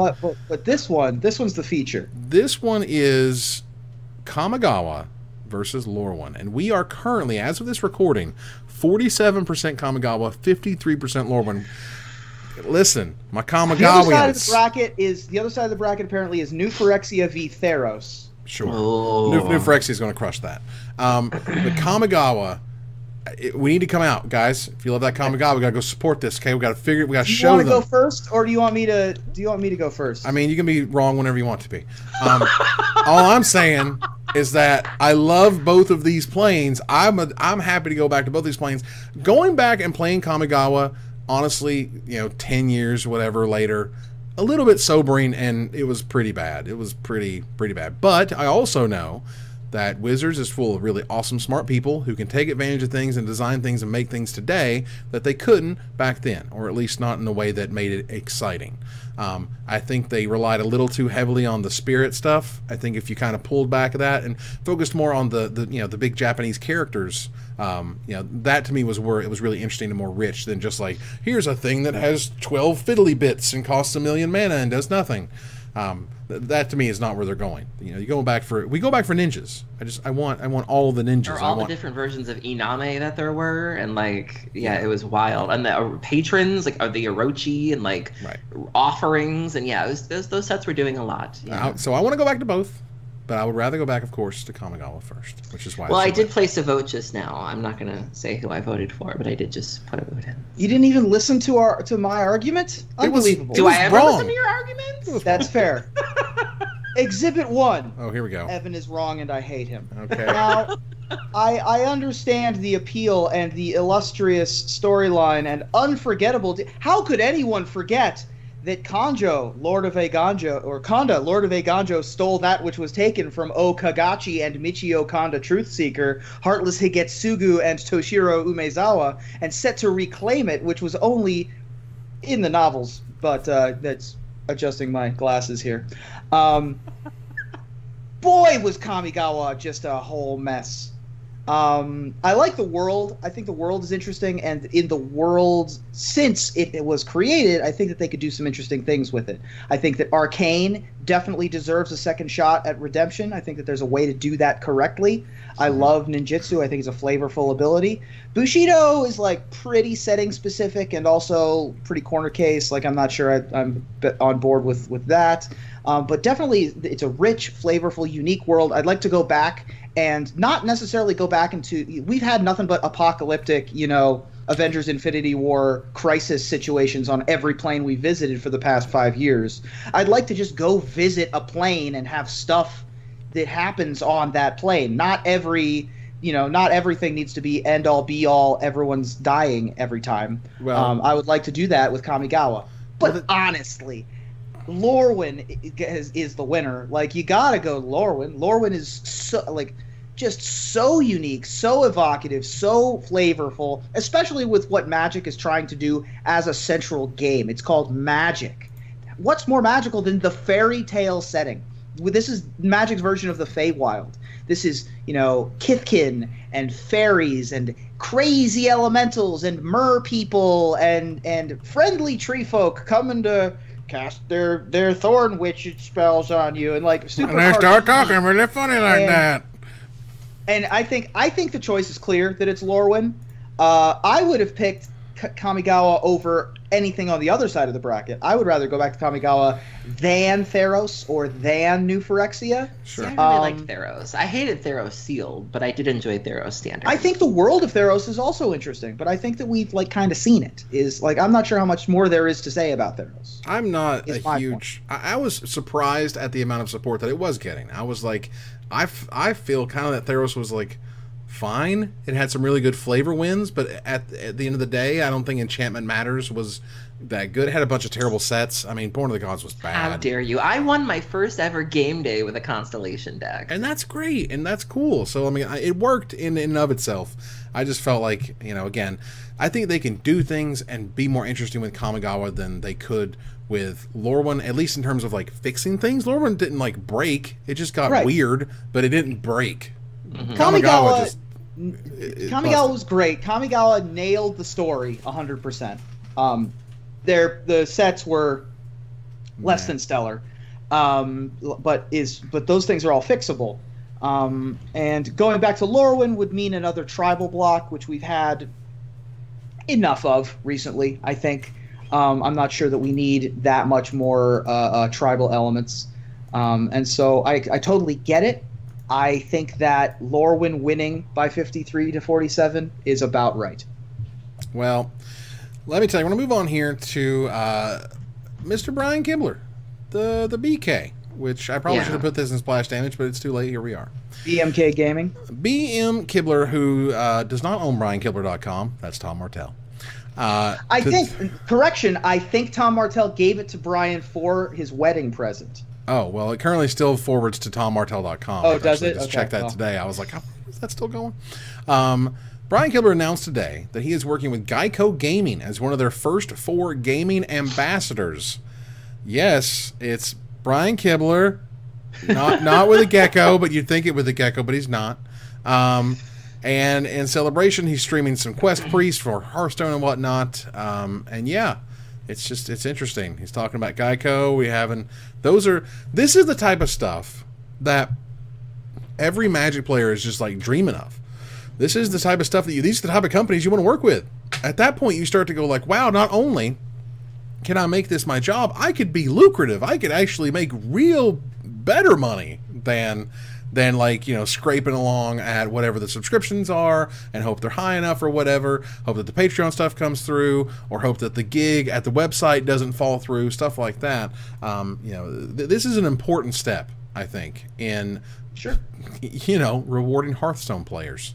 But this one's the feature. This one is Kamigawa versus Lorwyn, and we are currently, as of this recording, 47% Kamigawa, 53% Lorwyn. Listen, my Kamigawa. The other side of the bracket apparently is New Phyrexia v Theros. Sure, New Phyrexia is going to crush that. But Kamigawa. We need to come out, guys. If you love that Kamigawa, we gotta go support this. Okay, we gotta figure. We gotta show them. Do you want to go first, or do you want me to go first? I mean, you can be wrong whenever you want to be. All I'm saying is that I love both of these planes. I'm happy to go back to both these planes. Going back and playing Kamigawa, honestly, 10 years, whatever later, a little bit sobering, and it was pretty bad. It was pretty bad. But I also know that Wizards is full of really awesome, smart people who can take advantage of things and design things and make things today that they couldn't back then, or at least not in a way that made it exciting. I think they relied a little too heavily on the spirit stuff. I think if you kind of pulled back of that and focused more on the big Japanese characters, that to me was where it was really interesting and more rich than just like, here's a thing that has 12 fiddly bits and costs 1 million mana and does nothing. That to me is not where they're going. We go back for ninjas. I want all of the ninjas. Or all the different versions of Iname that there were, and it was wild. And the patrons, like, are the Orochi and offerings, and those sets were doing a lot. So I want to go back to both, but I would rather go back, of course, to Kamigawa first, which is why. Well, I did place a vote just now. I'm not gonna say who I voted for, but I did just put a vote in. You didn't even listen to my argument? Unbelievable. Do I ever listen to your arguments? That's fair. Exhibit 1. Oh, here we go. Evan is wrong and I hate him. Okay. Now, I understand the appeal and the illustrious storyline and unforgettable. How could anyone forget that Kanjo, Lord of Eiganjo, or Kanda, Lord of Eiganjo, stole that which was taken from O Kagachi and Michio Kanda Truthseeker, Heartless Higetsugu, and Toshiro Umezawa, and set to reclaim it, which was only in the novels, but that's adjusting my glasses here. Boy, was Kamigawa just a whole mess. I like the world. I think the world is interesting, and in the world, since it was created, I think that they could do some interesting things with it. I think that Arcane definitely deserves a second shot at redemption. I think that there's a way to do that correctly. I love ninjutsu. I think it's a flavorful ability. Bushido is like pretty setting specific and also pretty corner case. Like I'm not sure I'm on board with that. But definitely it's a rich, flavorful, unique world. I'd like to go back and not necessarily go back into – we've had nothing but apocalyptic, Avengers Infinity War crisis situations on every plane we visited for the past 5 years. I'd like to just go visit a plane and have stuff that happens on that plane. Not everything needs to be end all be all. Everyone's dying every time. Well, I would like to do that with Kamigawa. But honestly, Lorwyn is the winner. Like, you gotta go Lorwyn. Lorwyn is just so unique, so evocative, so flavorful, especially with what Magic is trying to do as a central game. It's called Magic. What's more magical than the fairy tale setting? This is Magic's version of the Feywild. This is, Kithkin and fairies and crazy elementals and mer people and friendly tree folk coming to cast their thorn witch spells on you and super. And they start talking really funny like that. And I think the choice is clear that it's Lorwyn. I would have picked Kamigawa over anything on the other side of the bracket. I would rather go back to Kamigawa than Theros or than New Phyrexia. Sure. See, I really liked Theros. I hated Theros sealed, but I did enjoy Theros standard. I think the world of Theros is also interesting, but I think that we've kind of seen it. I'm not sure how much more there is to say about Theros. I'm not a huge. I was surprised at the amount of support that it was getting. I was like, I feel kind of that Theros was fine. It had some really good flavor wins, but at the end of the day, I don't think Enchantment Matters was that good. It had a bunch of terrible sets. I mean, Born of the Gods was bad. How dare you? I won my first ever game day with a Constellation deck. And that's great, and that's cool. So, I mean, it worked in and of itself. I just felt like, again, I think they can do things and be more interesting with Kamigawa than they could with Lorwyn, at least in terms of, fixing things. Lorwyn didn't, break. It just got weird, but it didn't break. Mm-hmm. Kamigawa was great. Kamigawa nailed the story 100%. The sets were less than stellar, but those things are all fixable. And going back to Lorwyn would mean another tribal block, which we've had enough of recently, I think. I'm not sure that we need that much more tribal elements. And so I totally get it. I think that Lorwyn winning by 53-47 is about right. Well, let me tell you, I want to move on here to Mr. Brian Kibler, the BK, which I probably should have put this in splash damage, but it's too late. Here we are. BMK Gaming. BM Kibler, who does not own BrianKibler.com. That's Tom Martell. I think Tom Martell gave it to Brian for his wedding present. Oh, well, it currently still forwards to TomMartell.com. Oh, does it? Just checked that today. I was like, is that still going? Brian Kibler announced today that he is working with Geico Gaming as one of their first 4 gaming ambassadors. Yes, it's Brian Kibler, not with a gecko, but you'd think it with a gecko, but he's not. And in celebration, he's streaming some Quest Priest for Hearthstone and whatnot. And yeah, it's interesting. He's talking about Geico. This is the type of stuff that every Magic player is just dreaming of. This is the type of stuff these are the type of companies you want to work with. At that point, you start to go wow, not only can I make this my job, I could be lucrative. I could actually make real better money than scraping along at whatever the subscriptions are and hope they're high enough or whatever, hope that the Patreon stuff comes through, or hope that the gig at the website doesn't fall through, stuff like that. This is an important step, I think, in rewarding Hearthstone players.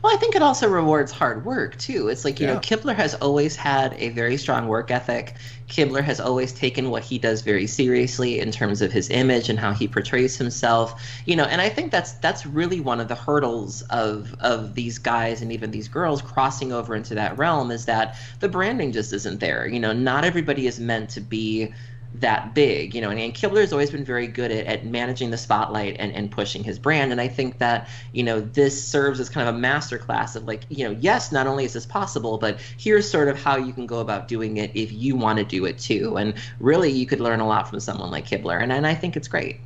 Well, I think it also rewards hard work too. It's like, you know, Kibler has always had a very strong work ethic. Kibler has always taken what he does very seriously in terms of his image and how he portrays himself. You know, and I think that's really one of the hurdles of these guys and even these girls crossing over into that realm, is that the branding just isn't there. You know, not everybody is meant to be that big, you know, and Kibler's always been very good at managing the spotlight and pushing his brand. And I think that, you know, this serves as kind of a masterclass of like, you know, yes, not only is this possible, but here's sort of how you can go about doing it if you want to do it too. And really, you could learn a lot from someone like Kibler, and I think it's great.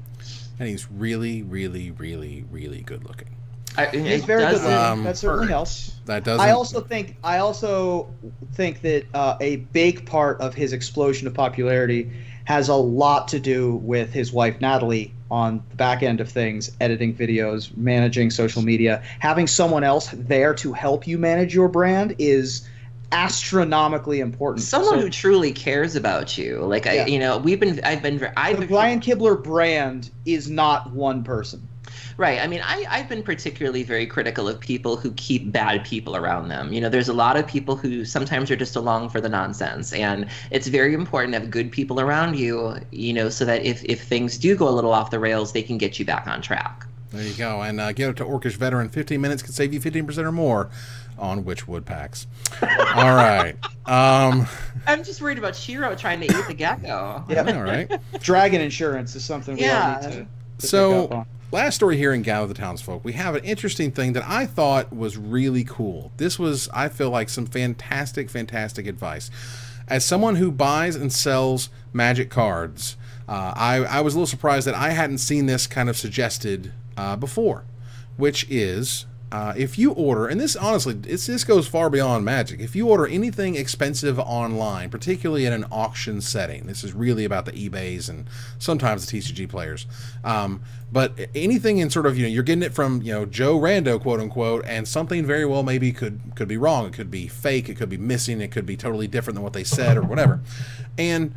And he's really, really, really, really good looking. He's very good looking. That certainly helps. That doesn't. I also think that a big part of his explosion of popularity has a lot to do with his wife Natalie on the back end of things, editing videos, managing social media. Having someone else there to help you manage your brand is astronomically important. Someone who truly cares about you. Like, you know, the Brian Kibler brand is not one person. Right. I mean, I've been particularly very critical of people who keep bad people around them. You know, there's a lot of people who sometimes are just along for the nonsense. And it's very important to have good people around you, you know, so that if things do go a little off the rails, they can get you back on track. There you go. And get it to Orcish Veteran. 15 minutes can save you 15% or more on which wood packs. All right. I'm just worried about Shiro trying to eat the gecko. Yeah. All right. Dragon insurance is something we all need to pick up on. Last story here in Gather the Townsfolk, we have an interesting thing that I thought was really cool. This was, I feel like, some fantastic, fantastic advice. As someone who buys and sells Magic cards, I was a little surprised that I hadn't seen this kind of suggested before, which is if you order, and this honestly, this goes far beyond Magic. If you order anything expensive online, particularly in an auction setting, this is really about the eBays and sometimes the TCG players. But anything in sort of, you know, you're getting it from, you know, Joe Rando, quote unquote, and something very well maybe could be wrong. It could be fake. It could be missing. It could be totally different than what they said or whatever. And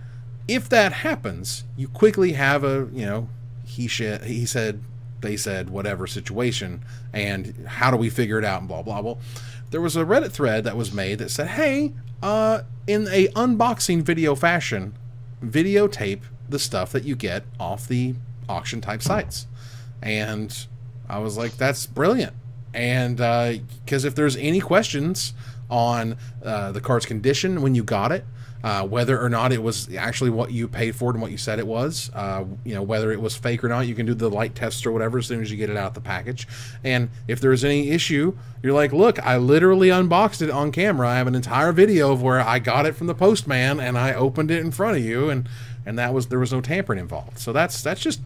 if that happens, you quickly have a, you know, he said, they said, whatever situation, and how do we figure it out, and blah, blah, blah. There was a Reddit thread that was made that said, hey, in a unboxing video fashion, videotape the stuff that you get off the auction type sites. And I was like, that's brilliant. And because if there's any questions on the card's condition when you got it, whether or not it was actually what you paid for it and what you said it was, you know, whether it was fake or not, you can do the light test or whatever as soon as you get it out of the package. And if there's any issue, you're like, look, I literally unboxed it on camera. I have an entire video of where I got it from the postman and I opened it in front of you, and there was no tampering involved. So that's just,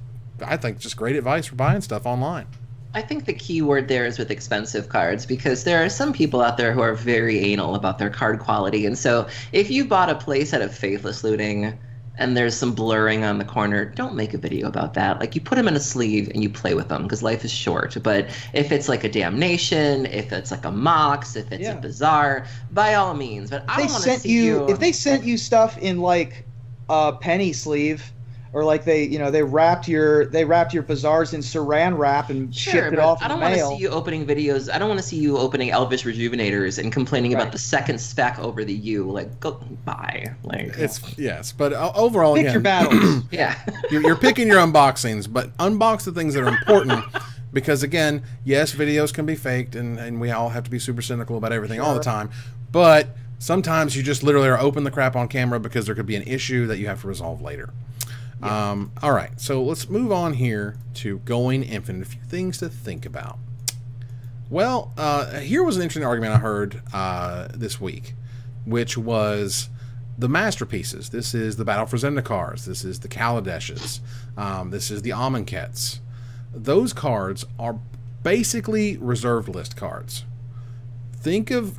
I think, just great advice for buying stuff online. I think the key word there is with expensive cards, because there are some people out there who are very anal about their card quality. And so if you bought a playset of Faithless Looting and there's some blurring on the corner, don't make a video about that. Like, you put them in a sleeve and you play with them, because life is short. But if it's like a Damnation, if it's like a Mox, if it's a Bizarre, by all means. But I don't want to see you... If they sent you stuff in like a penny sleeve, or like they wrapped your Bazaars in saran wrap and shipped it off in the mail. I don't want to see you opening videos. I don't want to see you opening Elvish Rejuvenators and complaining about the second spec over the U. Like, go bye. Like, yes, but overall, pick your battles. Yeah, you're picking your unboxings, but unbox the things that are important. Because again, yes, videos can be faked, and we all have to be super cynical about everything all the time. But sometimes you just literally are open the crap on camera because there could be an issue that you have to resolve later. Yeah. All right, so let's move on here to Going Infinite. A few things to think about. Well, here was an interesting argument I heard this week, which was the masterpieces. This is the Battle for Zendikars. This is the Kaladeshes. This is the Amonkhet's. Those cards are basically reserved list cards. Think of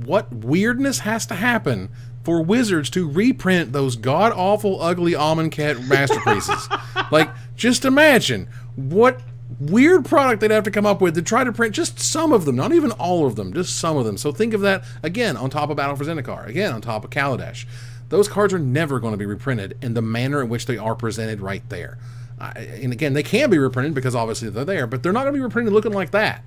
what weirdness has to happen for Wizards to reprint those god-awful, ugly Amonkhet masterpieces. Like, just imagine what weird product they'd have to come up with to try to print just some of them, not even all of them, just some of them. So think of that, again, on top of Battle for Zendikar, again, on top of Kaladesh. Those cards are never going to be reprinted in the manner in which they are presented right there. And again, they can be reprinted because obviously they're there, but they're not going to be reprinted looking like that.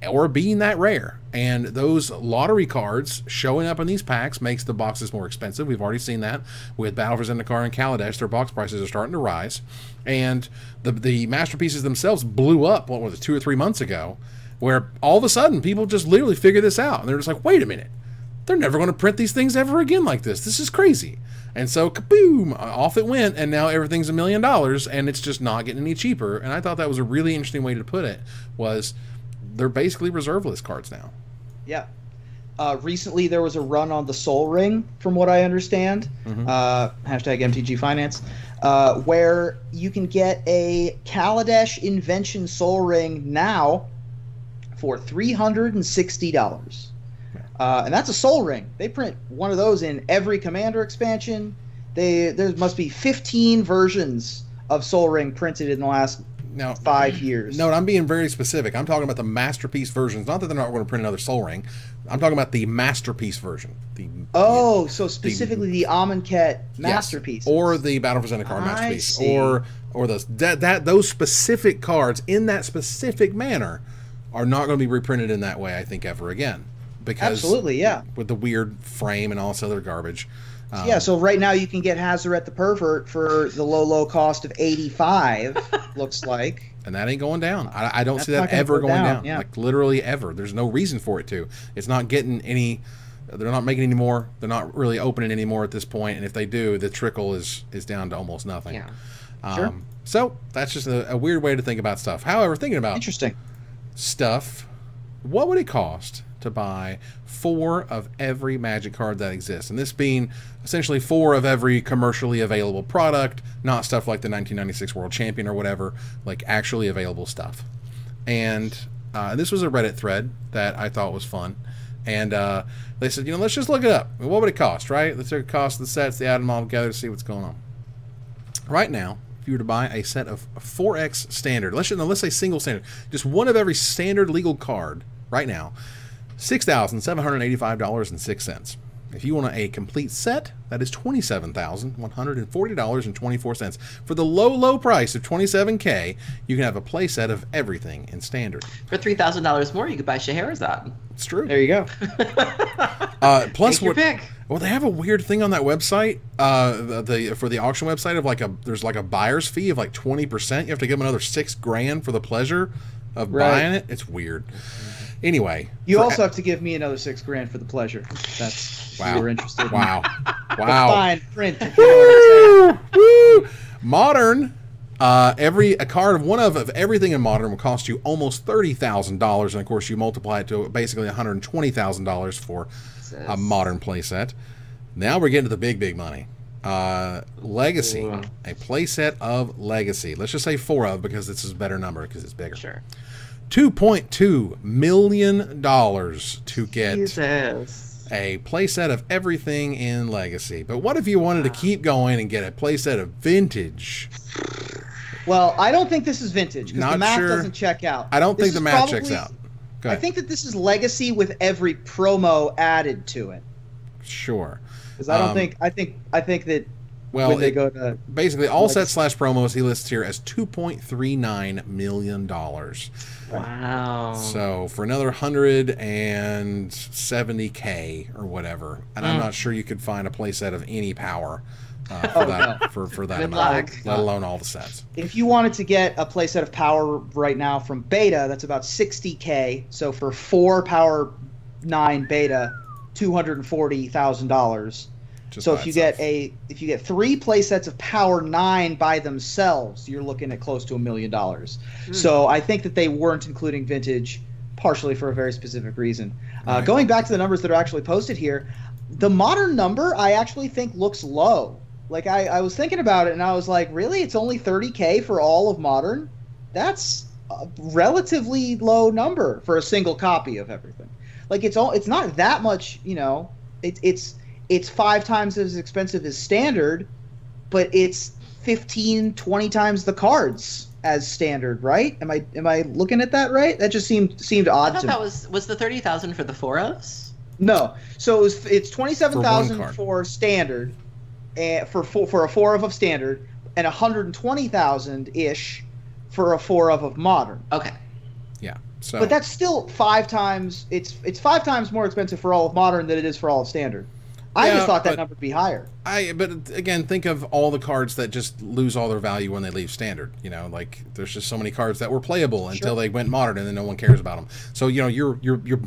or being that rare. And those lottery cards showing up in these packs makes the boxes more expensive. We've already seen that with Battle for Zendikar and Kaladesh. Their box prices are starting to rise. And the masterpieces themselves blew up, what was it, 2 or 3 months ago, where all of a sudden people just literally figured this out. And they're just like, wait a minute. They're never going to print these things ever again like this. This is crazy. And so, kaboom, off it went, and now everything's $1 million, and it's just not getting any cheaper. And I thought that was a really interesting way to put it, was they're basically reserve list cards now. Yeah. Recently, there was a run on the Soul Ring, from what I understand, hashtag MTG Finance, where you can get a Kaladesh Invention Soul Ring now for $360. And that's a Soul Ring. They print one of those in every Commander expansion. There must be 15 versions of Soul Ring printed in the last 5 years. No, I'm being very specific. I'm talking about the masterpiece versions. Not that they're not going to print another Soul Ring. I'm talking about the masterpiece version. So specifically the Amonkhet masterpiece, or the Battle for Zendikar masterpiece, or those specific cards in that specific manner are not going to be reprinted in that way, I think, ever again. Because absolutely, yeah. With the weird frame and all this other garbage. So right now you can get Hazaret the Pervert for the low cost of $85, looks like. And that ain't going down. I don't see that ever going down. Yeah. Like, literally ever. There's no reason for it to. It's not getting any... They're not making any more. They're not really opening anymore at this point. And if they do, the trickle is down to almost nothing. Yeah. Sure. So that's just a weird way to think about stuff. However, thinking about stuff, what would it cost to buy 4 of every Magic card that exists? And this being essentially 4 of every commercially available product, not stuff like the 1996 World Champion or whatever, like actually available stuff. And this was a Reddit thread that I thought was fun. And they said, let's just look it up. What would it cost, right? Let's look at the cost of the sets, add them all together to see what's going on. Right now, if you were to buy a set of 4X standard, let's say single standard, just one of every standard legal card right now, $6,785.06. If you want a complete set, that is $27,140.24. For the low price of $27K, you can have a play set of everything in standard. For $3,000 more, you could buy Scheherazade. It's true. There you go. Plus, Take your pick. Well, they have a weird thing on that website, for the auction website of there's like a buyer's fee of like 20%. You have to give them another $6,000 for the pleasure of buying it. It's weird. Anyway, you also have to give me another $6,000 for the pleasure. That's wow. You were interested. Wow. Fine print. If you know what I'm saying. Woo! Modern. A card of one of everything in Modern will cost you almost $30,000, and of course you multiply it to basically $120,000 for a Modern playset. Now we're getting to the big money. Legacy, a playset of Legacy. Let's just say 4 of, because this is a better number because it's bigger. Sure. $2.2 million to get Jesus. a playset of everything in Legacy. But what if you wanted to keep going and get a playset of Vintage? Well, I don't think this is Vintage because the math sure. doesn't check out. I don't think the math checks out. Go ahead. I think that this is Legacy with every promo added to it. Sure. Because I don't think I think that when they go to basically all sets / promos he lists here as $2.39 million. Wow. So for another $170K or whatever, and I'm not sure you could find a playset of any power for that amount, let alone all the sets. If you wanted to get a playset of power right now from Beta, that's about $60K. So for 4 Power 9 Beta, $240,000. So if you get 3 playsets of Power 9 by themselves, you're looking at close to $1 million. So I think that they weren't including Vintage, partially for a very specific reason. Right. Going back to the numbers that are actually posted here, the Modern number I actually think looks low. Like I was thinking about it and I was like, really? It's only $30K for all of Modern? That's a relatively low number for a single copy of everything. Like it's not that much, it's 5 times as expensive as Standard, but it's 15, 20 times the cards as Standard, right? Am I looking at that right? That just seemed odd to me. I thought that was the 30,000 for the 4-ofs? No. So it's 27,000 for Standard, for a 4-of Standard, and 120,000 ish for a 4-of Modern. Okay. Yeah. So, but that's still 5 times. It's 5 times more expensive for all of Modern than it is for all of Standard. I just thought that number would be higher. But again, think of all the cards that just lose all their value when they leave Standard. You know, like there's just so many cards that were playable until they went Modern, and then no one cares about them. So you know, your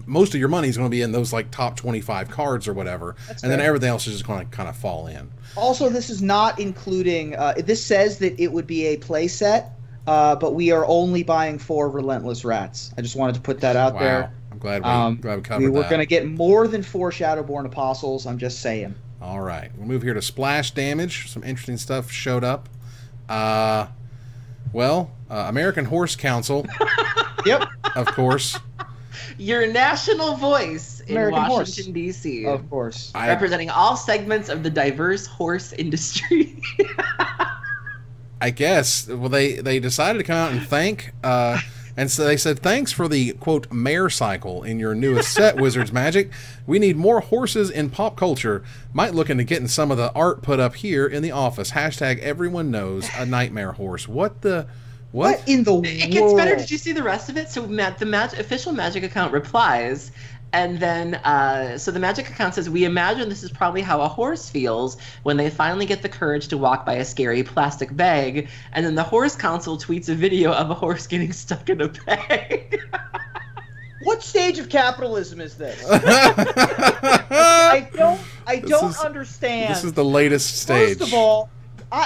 most of your money is going to be in those like top 25 cards or whatever, and then everything else is just going to kind of fall in. Also, this is not including. This says that it would be a play set, but we are only buying 4 Relentless Rats. I just wanted to put that out there. I'm glad we covered that. We were going to get more than 4 Shadowborn Apostles. I'm just saying. All right. We'll move here to splash damage. Some interesting stuff showed up. American Horse Council. Yep. Of course. Your national voice American in Washington, D.C. Of course. Representing all segments of the diverse horse industry. I guess. Well, they decided to come out and thank... and so they said, thanks for the, quote, mare cycle in your newest set, Wizards Magic. We need more horses in pop culture. Might look into getting some of the art put up here in the office. Hashtag everyone knows a nightmare horse. What the... What in the world? It gets better. Did you see the rest of it? So the official Magic account replies, and then so the Magic account says, we imagine this is probably how a horse feels when they finally get the courage to walk by a scary plastic bag. And then the Horse Council tweets a video of a horse getting stuck in a bag. What stage of capitalism is this? I don't understand. This is the latest stage. First of all,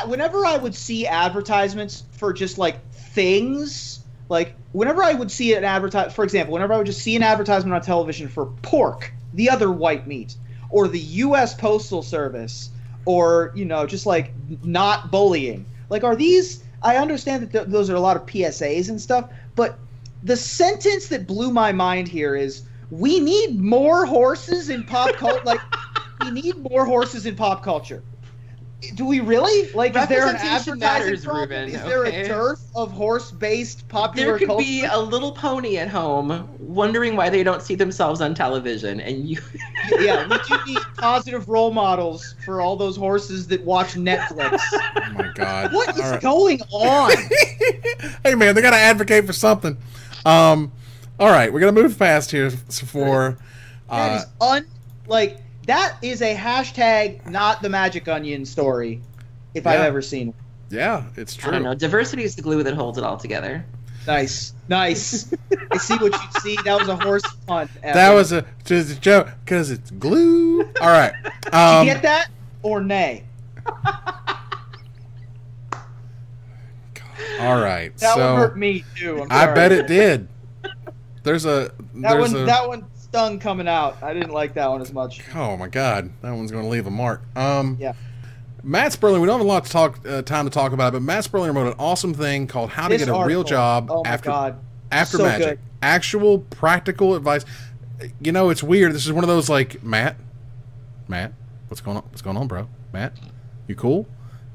whenever I would see advertisements for just like things, like whenever I would see an advertisement, for example, whenever I would just see an advertisement on television for pork, the other white meat, or the U.S. Postal Service, or, you know, just like not bullying. Like, are these, I understand that those are a lot of PSAs and stuff, but the sentence that blew my mind here is, we need more horses in pop culture. Like, we need more horses in pop culture. Do we really? Like, is there an advertising problem? Ruben, is there a dearth of horse-based popular culture? There could be a little pony at home wondering why they don't see themselves on television, and you... Yeah, we do need positive role models for all those horses that watch Netflix. Oh, my God. What is going on? Hey, man, they got to advocate for something. All right, we're going to move fast here for... that is that is a hashtag not the Magic Onion story, if I've ever seen one. Yeah, it's true. I don't know. Diversity is the glue that holds it all together. Nice. I see what you see. That was a horse punt. That was just a joke, because it's glue. All right. Did you get that or nay? All right. That one hurt me, too. I bet it did. That one stung coming out. I didn't like that one as much. Oh my God, that one's going to leave a mark. Yeah. Matt Sperling, we don't have a lot to time to talk about it, but Matt Sperling wrote an awesome thing called "How to Get a Real Job After So Magic." good. Actual practical advice. You know, it's weird. This is one of those like, Matt, what's going on? What's going on, bro? Matt, you cool?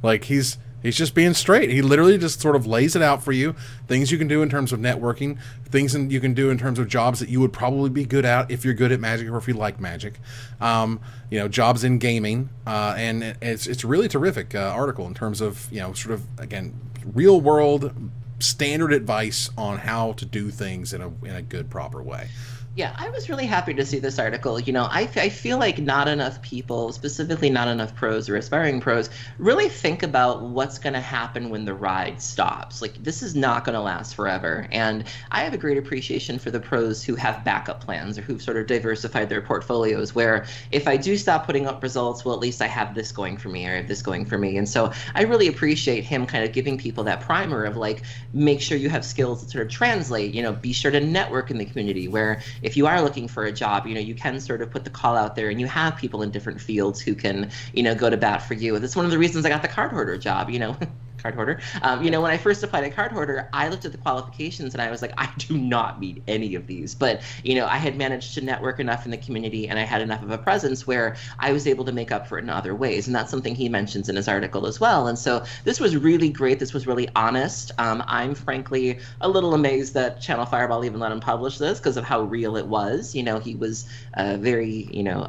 Like he's just being straight. He literally just sort of lays it out for you. Things you can do in terms of networking, things you can do in terms of jobs that you would probably be good at if you're good at Magic or if you like Magic. You know, jobs in gaming, and it's really terrific article in terms of, you know, sort of, again, real world standard advice on how to do things in a good, proper way. Yeah, I was really happy to see this article. You know, I feel like not enough people, specifically not enough pros or aspiring pros, really think about what's going to happen when the ride stops. Like, this is not going to last forever. And I have a great appreciation for the pros who have backup plans or who've sort of diversified their portfolios, where if I do stop putting up results, well, at least I have this going for me or I have this going for me. And so I really appreciate him kind of giving people that primer of, like, make sure you have skills that sort of translate, you know, be sure to network in the community, where if you are looking for a job, you know, you can sort of put the call out there and you have people in different fields who can, you know, go to bat for you. That's one of the reasons I got the card hoarder job, you know. Card hoarder. You know, when I first applied to card hoarder, I looked at the qualifications and I was like, I do not meet any of these. But, you know, I had managed to network enough in the community and I had enough of a presence where I was able to make up for it in other ways. And that's something he mentions in his article as well. And so this was really great. This was really honest. I'm frankly a little amazed that Channel Fireball even let him publish this because of how real it was. You know, he was very, you know,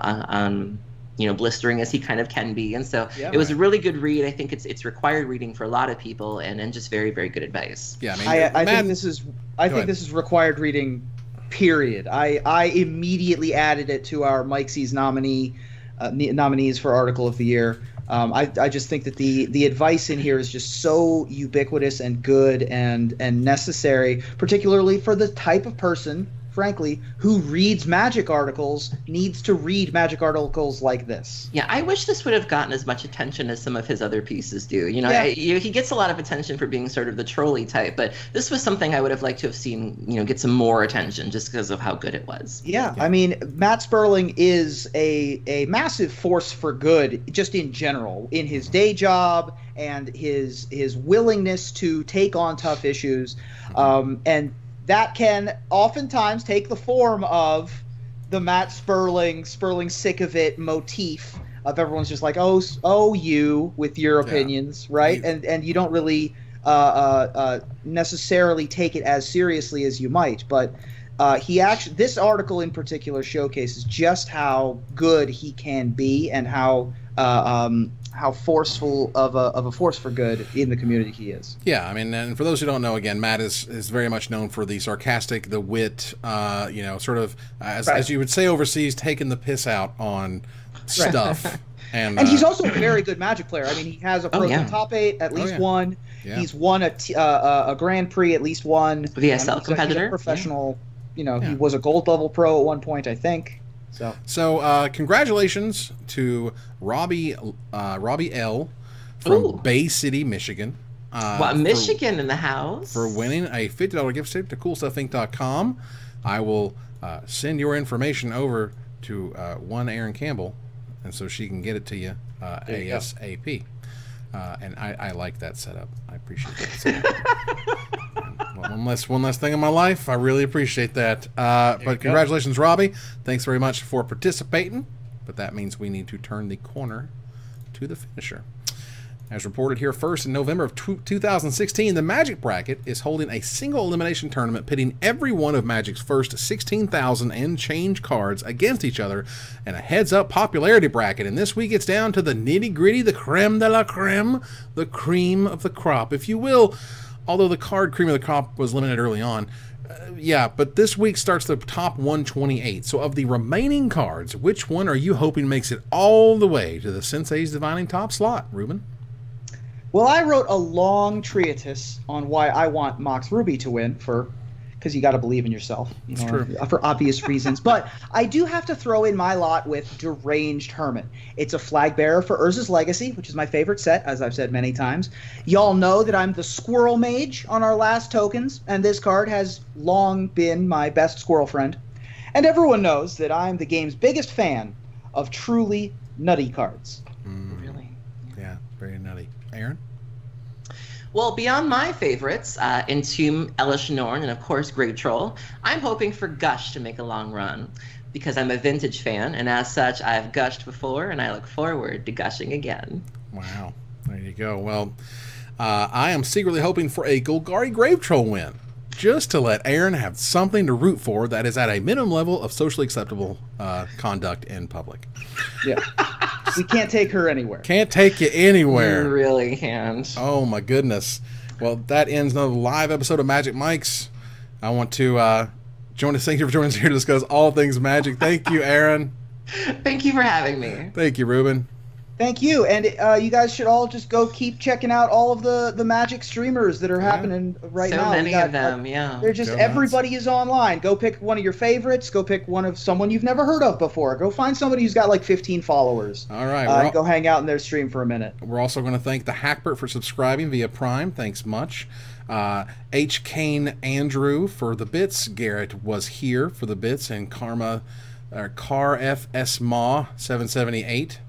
blistering as he kind of can be. And so it was a really good read. I think it's required reading for a lot of people and just very, very good advice. Yeah, I mean, I think this is required reading period. I immediately added it to our Mike C's nominees for Article of the Year. I just think that the advice in here is just so ubiquitous and good and necessary, particularly for the type of person, frankly, who reads Magic articles, needs to read Magic articles like this. Yeah, I wish this would have gotten as much attention as some of his other pieces do. You know, Yeah. He gets a lot of attention for being sort of the trolley type, but this was something I would have liked to have seen, you know, get some more attention just because of how good it was. Yeah, I mean, Matt Sperling is a massive force for good, just in general, in his day job and his willingness to take on tough issues, and that can oftentimes take the form of the Matt Sperling sick of it motif of everyone's just like, oh, you with your opinions, right? And you don't really necessarily take it as seriously as you might, but this article in particular showcases just how good he can be and how forceful of a force for good in the community he is. Yeah, I mean, and for those who don't know, again, Matt is very much known for the sarcastic, the wit, you know, sort of, as you would say overseas, taking the piss out on stuff. And he's also a very good Magic player. I mean, he has a Frozen Top 8, at least one. Yeah. He's won a Grand Prix, at least one. VSL competitor. He's a professional, you know, he was a gold level pro at one point, I think. So congratulations to Robbie L. from Bay City, Michigan. Michigan in the house. For winning a $50 gift certificate to CoolStuffInc.com. I will send your information over to one Erin Campbell, and so she can get it to you ASAP. And I like that setup. I appreciate that setup. One less thing in my life. I really appreciate that. But congratulations, Robbie. Thanks very much for participating. But that means we need to turn the corner to the finisher. As reported here first, in November of 2016, the Magic Bracket is holding a single elimination tournament pitting every one of Magic's first 16,000 and change cards against each other in a heads-up popularity bracket. And this week it's down to the nitty-gritty, the creme de la creme, the cream of the crop, if you will. Although the card cream of the crop was limited early on. But this week starts the top 128. So of the remaining cards, which one are you hoping makes it all the way to the Sensei's Divining Top slot, Ruben? Well, I wrote a long treatise on why I want Mox Ruby to win, because you got to believe in yourself, you know, for obvious reasons. But I do have to throw in my lot with Deranged Hermit. It's a flag bearer for Urza's Legacy, which is my favorite set, as I've said many times. Y'all know that I'm the Squirrel Mage on our last tokens, and this card has long been my best squirrel friend. And everyone knows that I'm the game's biggest fan of truly nutty cards. Really? Yeah, very nutty. Aaron? Well, beyond my favorites, Entomb, Elish Norn, and of course Great Troll, I'm hoping for Gush to make a long run, because I'm a vintage fan, and as such, I've gushed before, and I look forward to gushing again. Wow. There you go. Well, I am secretly hoping for a Golgari Grave Troll win, just to let Aaron have something to root for that is at a minimum level of socially acceptable conduct in public. Yeah. We can't take her anywhere. Can't take you anywhere. You really can't. Oh, my goodness. Well, that ends another live episode of Magic Mics. I want to thank you for joining us here to discuss all things Magic. Thank you, Aaron. Thank you for having me. Thank you, Ruben. Thank you. And you guys should all just go keep checking out all of the Magic streamers that are happening right now. So many of them, yeah. They're just, everybody is online. Go pick one of your favorites. Go pick one of someone you've never heard of before. Go find somebody who's got like 15 followers. All right. And go hang out in their stream for a minute. We're also going to thank the Hackbert for subscribing via Prime. Thanks much. H. Kane Andrew for the bits. Garrett was here for the bits. And Car FS Ma 778.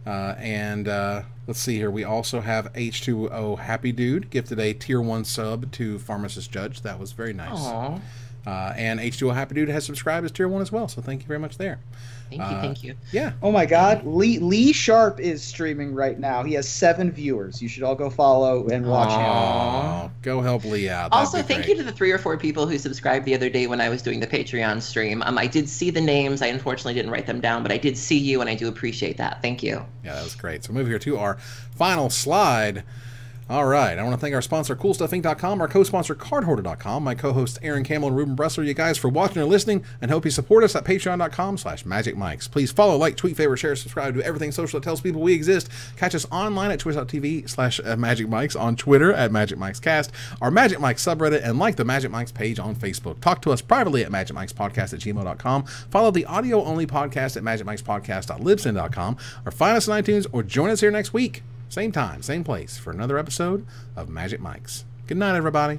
Let's see here. We also have H2O Happy Dude gifted a tier 1 sub to Pharmacist Judge. That was very nice. Aww. And H2O Happy Dude has subscribed as tier 1 as well. So thank you very much there. Thank you. Yeah. Oh my God, Lee Sharp is streaming right now. He has 7 viewers. You should all go follow and watch him. Go help Lee out. Also, thank you to the 3 or 4 people who subscribed the other day when I was doing the Patreon stream. I did see the names. I unfortunately didn't write them down, but I did see you, and I do appreciate that. Thank you. Yeah, that was great. So move here to our final slide. All right. I want to thank our sponsor, CoolStuffInc.com, our co-sponsor, CardHoarder.com, my co-hosts, Aaron Campbell and Ruben Bressler, you guys for watching and listening, and hope you support us at Patreon.com/MagicMikes. Please follow, like, tweet, favorite, share, subscribe to everything social that tells people we exist. Catch us online at twitch.tv/MagicMikes, on Twitter at MagicMikesCast, our Magic Mike's subreddit, and like the Magic Mike's page on Facebook. Talk to us privately at MagicMikesPodcast@gmail.com. Follow the audio-only podcast at MagicMikesPodcast.libsyn.com, or find us on iTunes, or join us here next week. Same time, same place, for another episode of Magic Mikes. Good night, everybody.